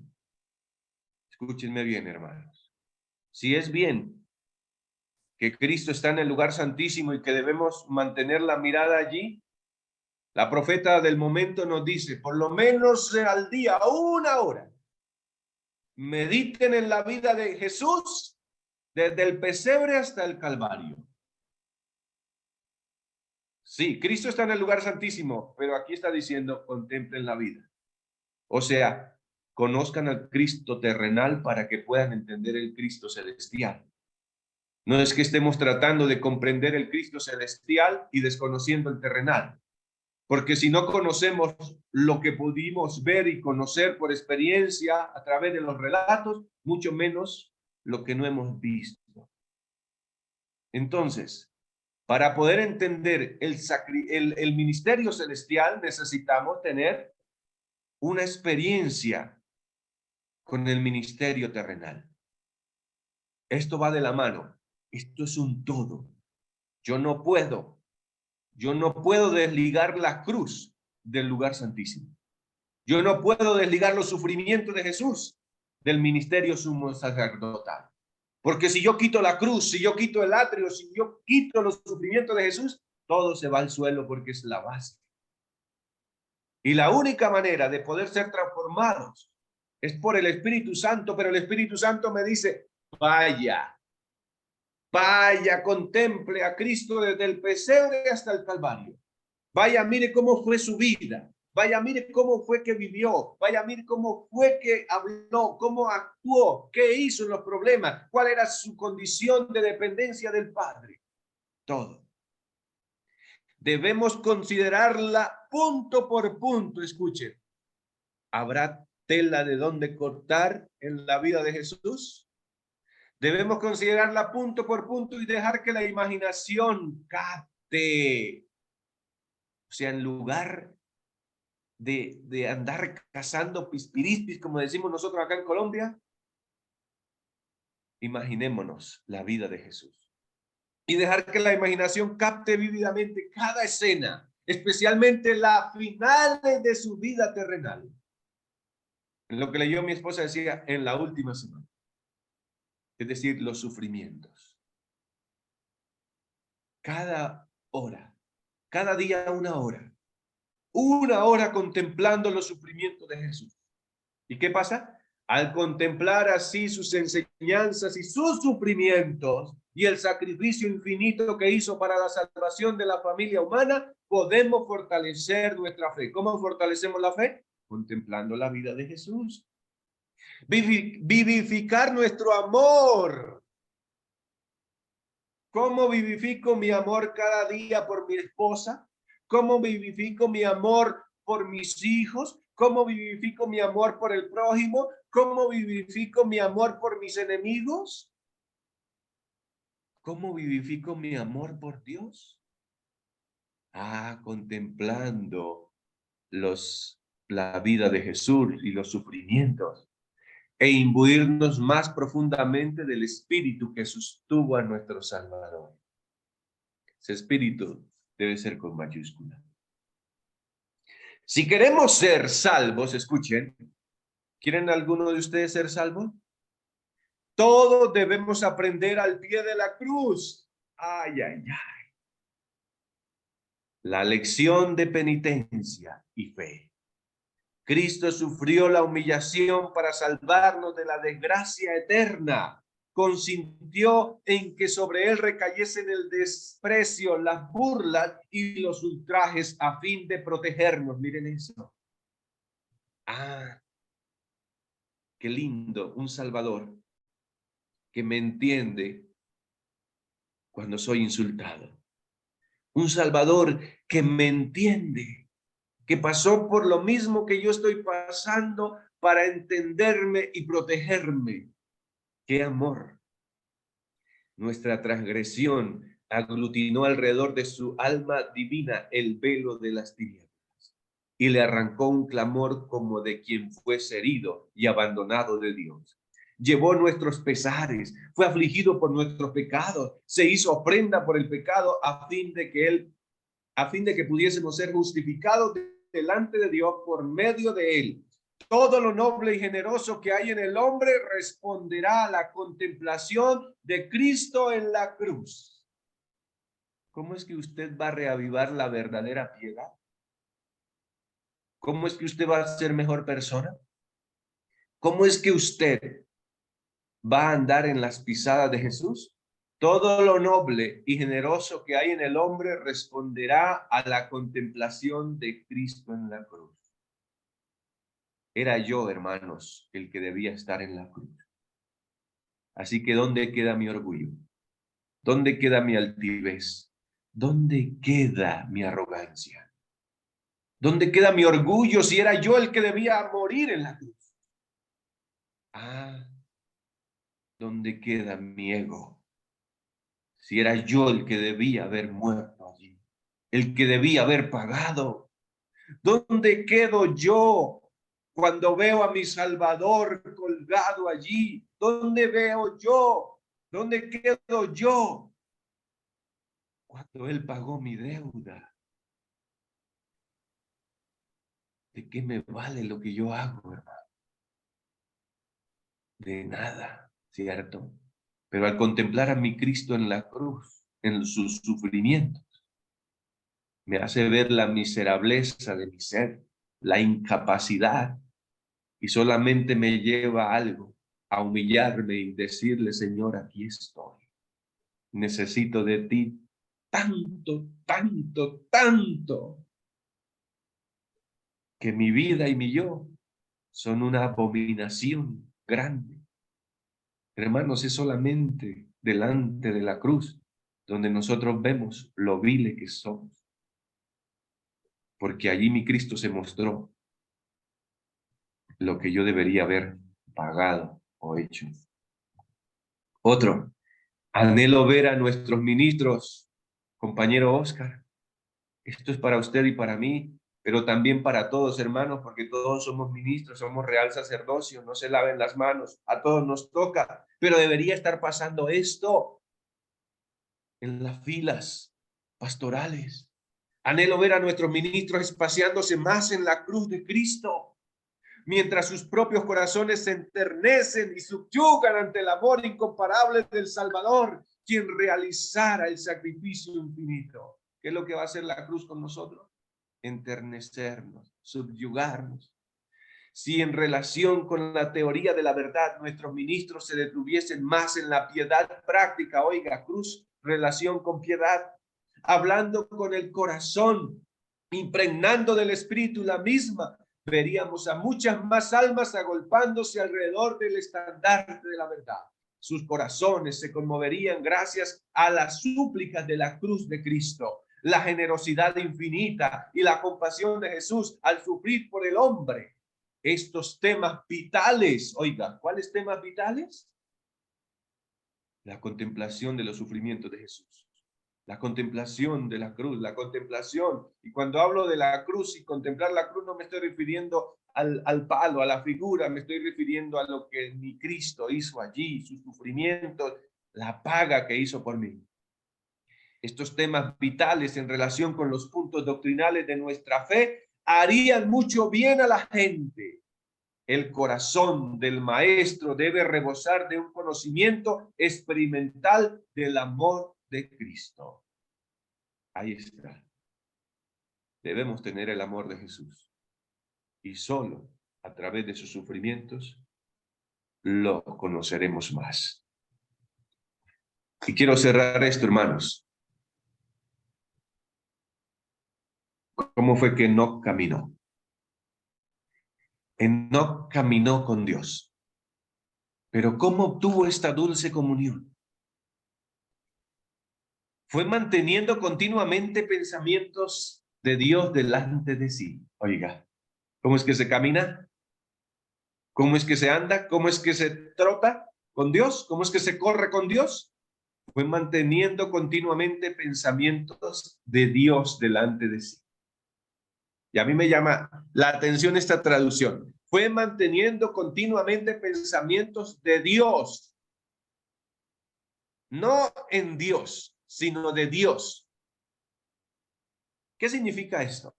Escúchenme bien, hermanos. Si es bien que Cristo está en el lugar santísimo y que debemos mantener la mirada allí, la profeta del momento nos dice, por lo menos al día, una hora, mediten en la vida de Jesús desde el pesebre hasta el Calvario. Sí, Cristo está en el lugar santísimo, pero aquí está diciendo, contemplen la vida. O sea, conozcan al Cristo terrenal para que puedan entender el Cristo celestial. No es que estemos tratando de comprender el Cristo celestial y desconociendo el terrenal, porque si no conocemos lo que pudimos ver y conocer por experiencia a través de los relatos, mucho menos lo que no hemos visto. Entonces, para poder entender el ministerio celestial, necesitamos tener una experiencia con el ministerio terrenal. Esto va de la mano. Esto es un todo. Yo no puedo desligar la cruz del lugar santísimo. Yo no puedo desligar los sufrimientos de Jesús del ministerio sumo sacerdotal. Porque si yo quito la cruz, si yo quito el atrio, si yo quito los sufrimientos de Jesús, todo se va al suelo porque es la base. Y la única manera de poder ser transformados es por el Espíritu Santo, pero el Espíritu Santo me dice, vaya, contemple a Cristo desde el pesebre hasta el Calvario. Vaya, mire cómo fue su vida. Vaya, mire cómo fue que vivió. Vaya, mire cómo fue que habló, cómo actuó, qué hizo en los problemas, cuál era su condición de dependencia del Padre. Todo. Debemos considerarla punto por punto. Escuchen, ¿habrá tela de dónde cortar en la vida de Jesús? Debemos considerarla punto por punto y dejar que la imaginación capte. O sea, en lugar de andar cazando pispirispis, como decimos nosotros acá en Colombia, imaginémonos la vida de Jesús. Y dejar que la imaginación capte vívidamente cada escena, especialmente la final de su vida terrenal. En lo que leyó mi esposa decía, en la última semana. Es decir, los sufrimientos. Cada hora, cada día una hora contemplando los sufrimientos de Jesús. ¿Y qué pasa? Al contemplar así sus enseñanzas y sus sufrimientos y el sacrificio infinito que hizo para la salvación de la familia humana, podemos fortalecer nuestra fe. ¿Cómo fortalecemos la fe? Contemplando la vida de Jesús. Vivificar nuestro amor. ¿Cómo vivifico mi amor cada día por mi esposa? ¿Cómo vivifico mi amor por mis hijos? ¿Cómo vivifico mi amor por el prójimo? ¿Cómo vivifico mi amor por mis enemigos? ¿Cómo vivifico mi amor por Dios? Contemplando la vida de Jesús y los sufrimientos e imbuirnos más profundamente del espíritu que sostuvo a nuestro Salvador. Ese espíritu debe ser con mayúscula. Si queremos ser salvos, escuchen, ¿quieren alguno de ustedes ser salvos? Todos debemos aprender al pie de la cruz. Ay, ay, ay. La lección de penitencia y fe. Cristo sufrió la humillación para salvarnos de la desgracia eterna. Consintió en que sobre él recayesen el desprecio, las burlas y los ultrajes a fin de protegernos. Miren eso. Qué lindo, un Salvador que me entiende cuando soy insultado. Un Salvador que me entiende, que pasó por lo mismo que yo estoy pasando para entenderme y protegerme. ¡Qué amor! Nuestra transgresión aglutinó alrededor de su alma divina el velo de las tinieblas y le arrancó un clamor como de quien fuese herido y abandonado de Dios. Llevó nuestros pesares, fue afligido por nuestros pecados, se hizo ofrenda por el pecado a fin de que pudiésemos ser justificados delante de Dios por medio de él. Todo lo noble y generoso que hay en el hombre responderá a la contemplación de Cristo en la cruz. ¿Cómo es que usted va a reavivar la verdadera piedad? ¿Cómo es que usted va a ser mejor persona? ¿Cómo es que usted va a andar en las pisadas de Jesús? Todo lo noble y generoso que hay en el hombre responderá a la contemplación de Cristo en la cruz. Era yo, hermanos, el que debía estar en la cruz. Así que ¿dónde queda mi orgullo? ¿Dónde queda mi altivez? ¿Dónde queda mi arrogancia? ¿Dónde queda mi orgullo si era yo el que debía morir en la cruz? Ah, ¿dónde queda mi ego? Si era yo el que debía haber muerto allí, el que debía haber pagado. ¿Dónde quedo yo cuando veo a mi Salvador colgado allí? ¿Dónde veo yo? ¿Dónde quedo yo cuando Él pagó mi deuda? ¿De qué me vale lo que yo hago, hermano? De nada, ¿cierto? Pero al contemplar a mi Cristo en la cruz, en sus sufrimientos, me hace ver la miserableza de mi ser, la incapacidad, y solamente me lleva a algo, a humillarme y decirle, Señor, aquí estoy. Necesito de ti tanto, tanto, tanto, que mi vida y mi yo son una abominación grande. Hermanos, es solamente delante de la cruz donde nosotros vemos lo vile que somos, porque allí mi Cristo se mostró lo que yo debería haber pagado o hecho. Otro, anhelo ver a nuestros ministros, compañero Oscar. Esto es para usted y para mí, pero también para todos, hermanos, porque todos somos ministros, somos real sacerdocio, no se laven las manos, a todos nos toca, pero debería estar pasando esto en las filas pastorales. Anhelo ver a nuestros ministros espaciándose más en la cruz de Cristo, mientras sus propios corazones se enternecen y subyugan ante el amor incomparable del Salvador, quien realizara el sacrificio infinito. ¿Qué es lo que va a hacer la cruz con nosotros? Enternecernos, subyugarnos. Si en relación con la teoría de la verdad nuestros ministros se detuviesen más en la piedad práctica, oiga, cruz, relación con piedad, hablando con el corazón, impregnando del Espíritu la misma, veríamos a muchas más almas agolpándose alrededor del estandarte de la verdad. Sus corazones se conmoverían gracias a las súplicas de la cruz de Cristo, la generosidad infinita y la compasión de Jesús al sufrir por el hombre. Estos temas vitales, oiga, ¿cuáles temas vitales? La contemplación de los sufrimientos de Jesús, la contemplación de la cruz, la contemplación. Y cuando hablo de la cruz y contemplar la cruz, no me estoy refiriendo al palo, a la figura, me estoy refiriendo a lo que mi Cristo hizo allí, sus sufrimientos, la paga que hizo por mí. Estos temas vitales en relación con los puntos doctrinales de nuestra fe harían mucho bien a la gente. El corazón del maestro debe rebosar de un conocimiento experimental del amor de Cristo. Ahí está. Debemos tener el amor de Jesús. Y solo a través de sus sufrimientos lo conoceremos más. Y quiero cerrar esto, hermanos. ¿Cómo fue que Enoc caminó? Enoc caminó con Dios. Pero ¿cómo obtuvo esta dulce comunión? Fue manteniendo continuamente pensamientos de Dios delante de sí. Oiga, ¿cómo es que se camina? ¿Cómo es que se anda? ¿Cómo es que se trota con Dios? ¿Cómo es que se corre con Dios? Fue manteniendo continuamente pensamientos de Dios delante de sí. Y a mí me llama la atención esta traducción. Fue manteniendo continuamente pensamientos de Dios. No en Dios, sino de Dios. ¿Qué significa esto?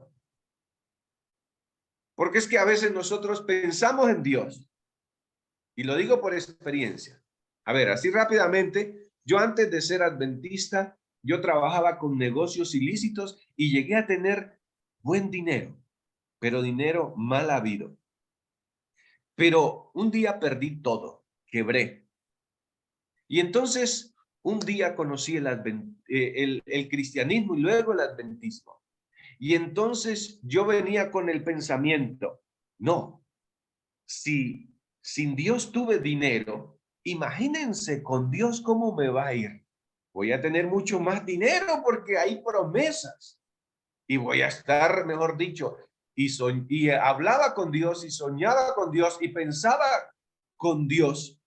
Porque es que a veces nosotros pensamos en Dios. Y lo digo por experiencia. A ver, así rápidamente, yo antes de ser adventista, yo trabajaba con negocios ilícitos y llegué a tener buen dinero, pero dinero mal habido. Pero un día perdí todo, quebré. Y entonces un día conocí el cristianismo y luego el adventismo. Y entonces yo venía con el pensamiento, no, si sin Dios tuve dinero, imagínense con Dios cómo me va a ir. Voy a tener mucho más dinero porque hay promesas. Y voy a estar, mejor dicho, y hablaba con Dios y soñaba con Dios y pensaba con Dios,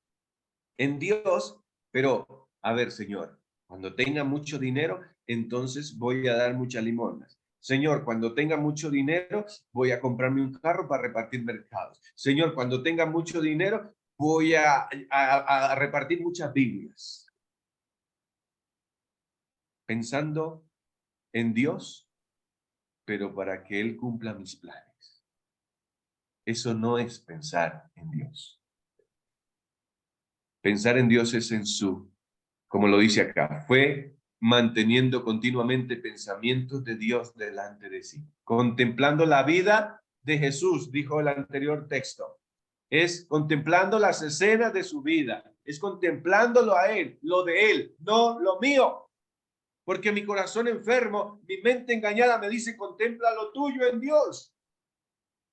en Dios, pero a ver, Señor, cuando tenga mucho dinero, entonces voy a dar muchas limonas. Señor, cuando tenga mucho dinero, voy a comprarme un carro para repartir mercados. Señor, cuando tenga mucho dinero, voy a repartir muchas Biblias. Pensando en Dios, pero para que Él cumpla mis planes. Eso no es pensar en Dios. Pensar en Dios es en su, como lo dice acá, fue manteniendo continuamente pensamientos de Dios delante de sí, contemplando la vida de Jesús, dijo el anterior texto. Es contemplando las escenas de su vida, es contemplándolo a Él, lo de Él, no lo mío. Porque mi corazón enfermo, mi mente engañada me dice, contempla lo tuyo en Dios.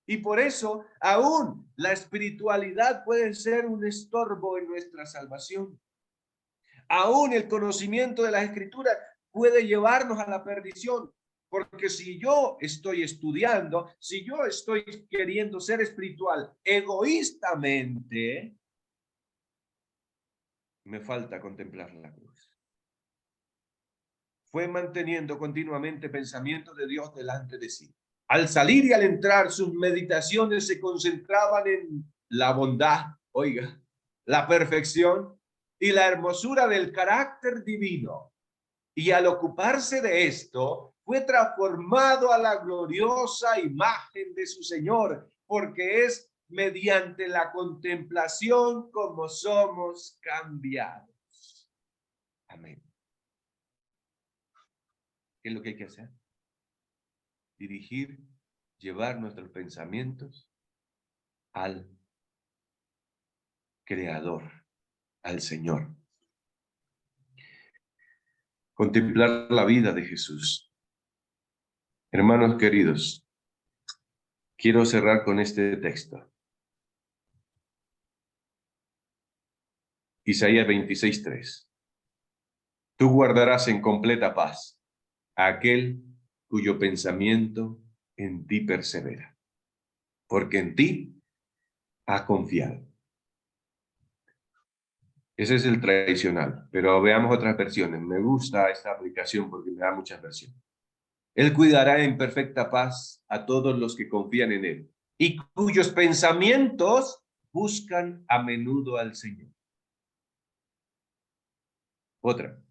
Y por eso aún la espiritualidad puede ser un estorbo en nuestra salvación. Aún el conocimiento de las escrituras puede llevarnos a la perdición. Porque si yo estoy estudiando, si yo estoy queriendo ser espiritual egoístamente, me falta contemplar la cruz. Fue manteniendo continuamente pensamientos de Dios delante de sí. Al salir y al entrar, sus meditaciones se concentraban en la bondad, oiga, la perfección y la hermosura del carácter divino. Y al ocuparse de esto, fue transformado a la gloriosa imagen de su Señor, porque es mediante la contemplación como somos cambiados. Amén. ¿Qué es lo que hay que hacer? Dirigir, llevar nuestros pensamientos al Creador, al Señor. Contemplar la vida de Jesús. Hermanos queridos, quiero cerrar con este texto. Isaías 26:3. Tú guardarás en completa paz a aquel cuyo pensamiento en ti persevera, porque en ti ha confiado. Ese es el tradicional, pero veamos otras versiones. Me gusta esta aplicación porque me da muchas versiones. Él cuidará en perfecta paz a todos los que confían en él y cuyos pensamientos buscan a menudo al Señor. Otra.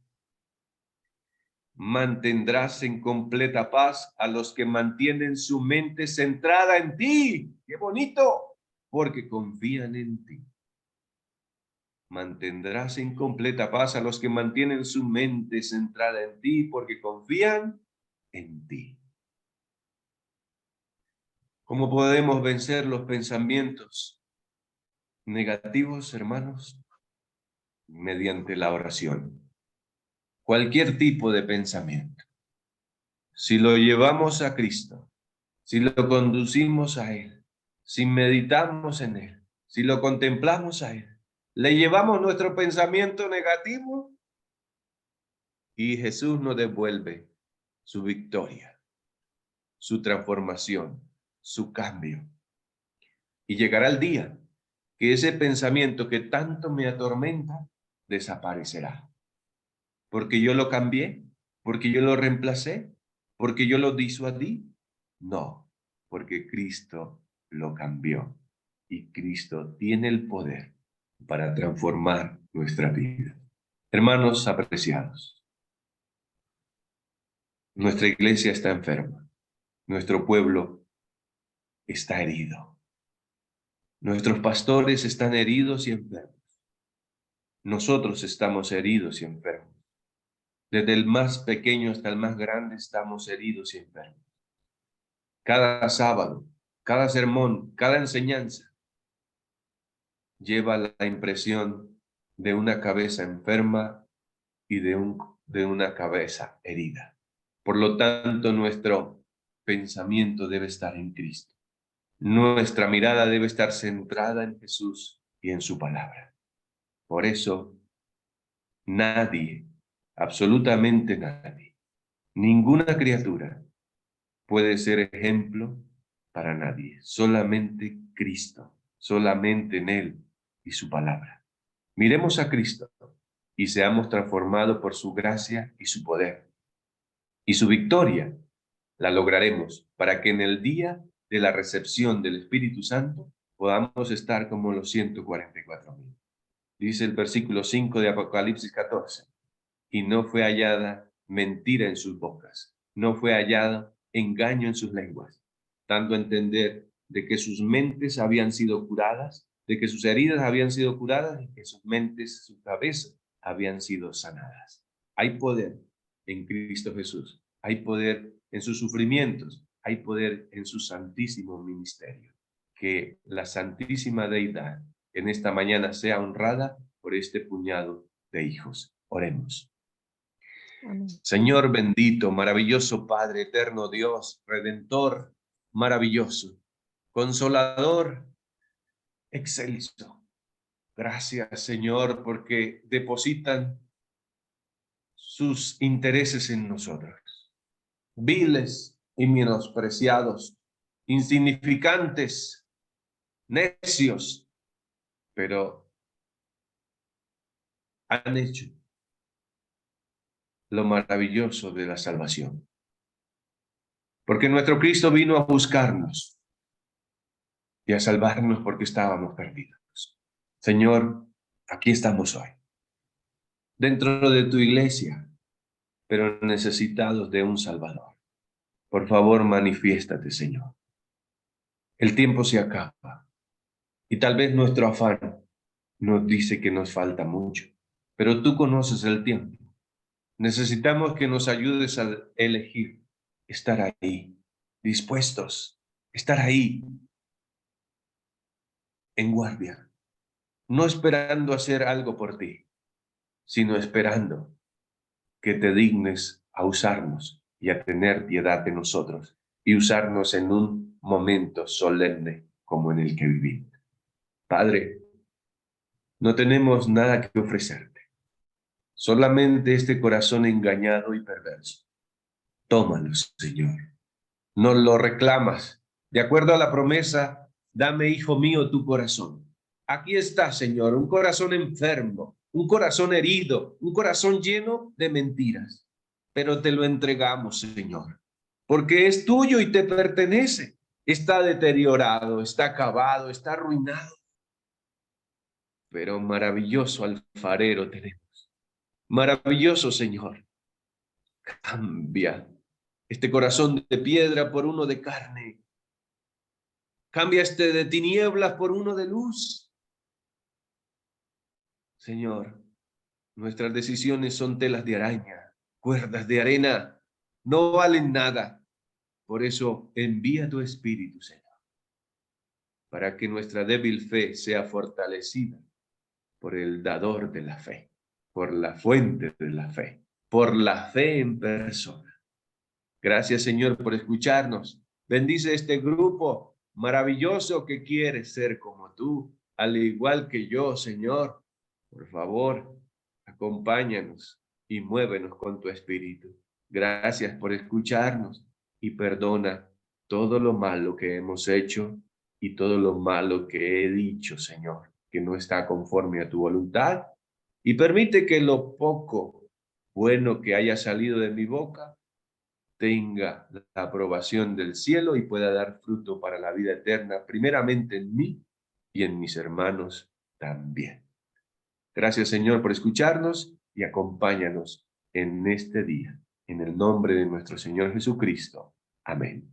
Mantendrás en completa paz a los que mantienen su mente centrada en ti. ¡Qué bonito! Porque confían en ti. Mantendrás en completa paz a los que mantienen su mente centrada en ti porque confían en ti. ¿Cómo podemos vencer los pensamientos negativos, hermanos? Mediante la oración. Cualquier tipo de pensamiento. Si lo llevamos a Cristo, si lo conducimos a Él, si meditamos en Él, si lo contemplamos a Él, le llevamos nuestro pensamiento negativo y Jesús nos devuelve su victoria, su transformación, su cambio. Y llegará el día que ese pensamiento que tanto me atormenta desaparecerá. Porque yo lo cambié, porque yo lo reemplacé, porque yo lo disuadí. No, porque Cristo lo cambió y Cristo tiene el poder para transformar nuestra vida. Hermanos apreciados, nuestra iglesia está enferma, nuestro pueblo está herido, nuestros pastores están heridos y enfermos, nosotros estamos heridos y enfermos, desde el más pequeño hasta el más grande estamos heridos y enfermos. Cada sábado, cada sermón, cada enseñanza lleva la impresión de una cabeza enferma y de una cabeza herida. Por lo tanto, nuestro pensamiento debe estar en Cristo. Nuestra mirada debe estar centrada en Jesús y en su palabra. Por eso, nadie, absolutamente nadie, ninguna criatura puede ser ejemplo para nadie. Solamente Cristo, solamente en Él y su palabra. Miremos a Cristo y seamos transformados por su gracia y su poder. Y su victoria la lograremos para que en el día de la recepción del Espíritu Santo podamos estar como los 144,000. Dice el versículo 5 de Apocalipsis 14, y no fue hallada mentira en sus bocas, no fue hallada engaño en sus lenguas, dando a entender de que sus mentes habían sido curadas, de que sus heridas habían sido curadas y que sus mentes, sus cabezas habían sido sanadas. Hay poder en Cristo Jesús, hay poder en sus sufrimientos, hay poder en su santísimo ministerio. Que la santísima deidad en esta mañana sea honrada por este puñado de hijos. Oremos. Amén. Señor bendito, maravilloso Padre, eterno Dios, Redentor, maravilloso, Consolador, excelso. Gracias, Señor, porque depositan sus intereses en nosotros. Viles y menospreciados, insignificantes, necios, pero han hecho lo maravilloso de la salvación. Porque nuestro Cristo vino a buscarnos y a salvarnos porque estábamos perdidos. Señor, aquí estamos hoy, dentro de tu iglesia, pero necesitados de un Salvador. Por favor, manifiéstate, Señor. El tiempo se acaba y tal vez nuestro afán nos dice que nos falta mucho, pero tú conoces el tiempo. Necesitamos que nos ayudes a elegir estar ahí, dispuestos, estar ahí, en guardia, no esperando hacer algo por ti, sino esperando que te dignes a usarnos y a tener piedad de nosotros y usarnos en un momento solemne como en el que vivimos. Padre, no tenemos nada que ofrecerte, solamente este corazón engañado y perverso. Tómalo, Señor. Nos lo reclamas. De acuerdo a la promesa, dame, hijo mío, tu corazón. Aquí está, Señor, un corazón enfermo, un corazón herido, un corazón lleno de mentiras. Pero te lo entregamos, Señor, porque es tuyo y te pertenece. Está deteriorado, está acabado, está arruinado. Pero maravilloso alfarero tenemos. Maravilloso, Señor. Cambia este corazón de piedra por uno de carne. Cambia este de tinieblas por uno de luz. Señor, nuestras decisiones son telas de araña, cuerdas de arena, no valen nada. Por eso envía tu Espíritu, Señor, para que nuestra débil fe sea fortalecida por el dador de la fe, por la fuente de la fe, por la fe en persona. Gracias, Señor, por escucharnos. Bendice este grupo maravilloso que quiere ser como tú, al igual que yo, Señor. Por favor, acompáñanos y muévenos con tu espíritu. Gracias por escucharnos y perdona todo lo malo que hemos hecho y todo lo malo que he dicho, Señor, que no está conforme a tu voluntad. Y permite que lo poco bueno que haya salido de mi boca tenga la aprobación del cielo y pueda dar fruto para la vida eterna, primeramente en mí y en mis hermanos también. Gracias, Señor, por escucharnos y acompáñanos en este día. En el nombre de nuestro Señor Jesucristo. Amén.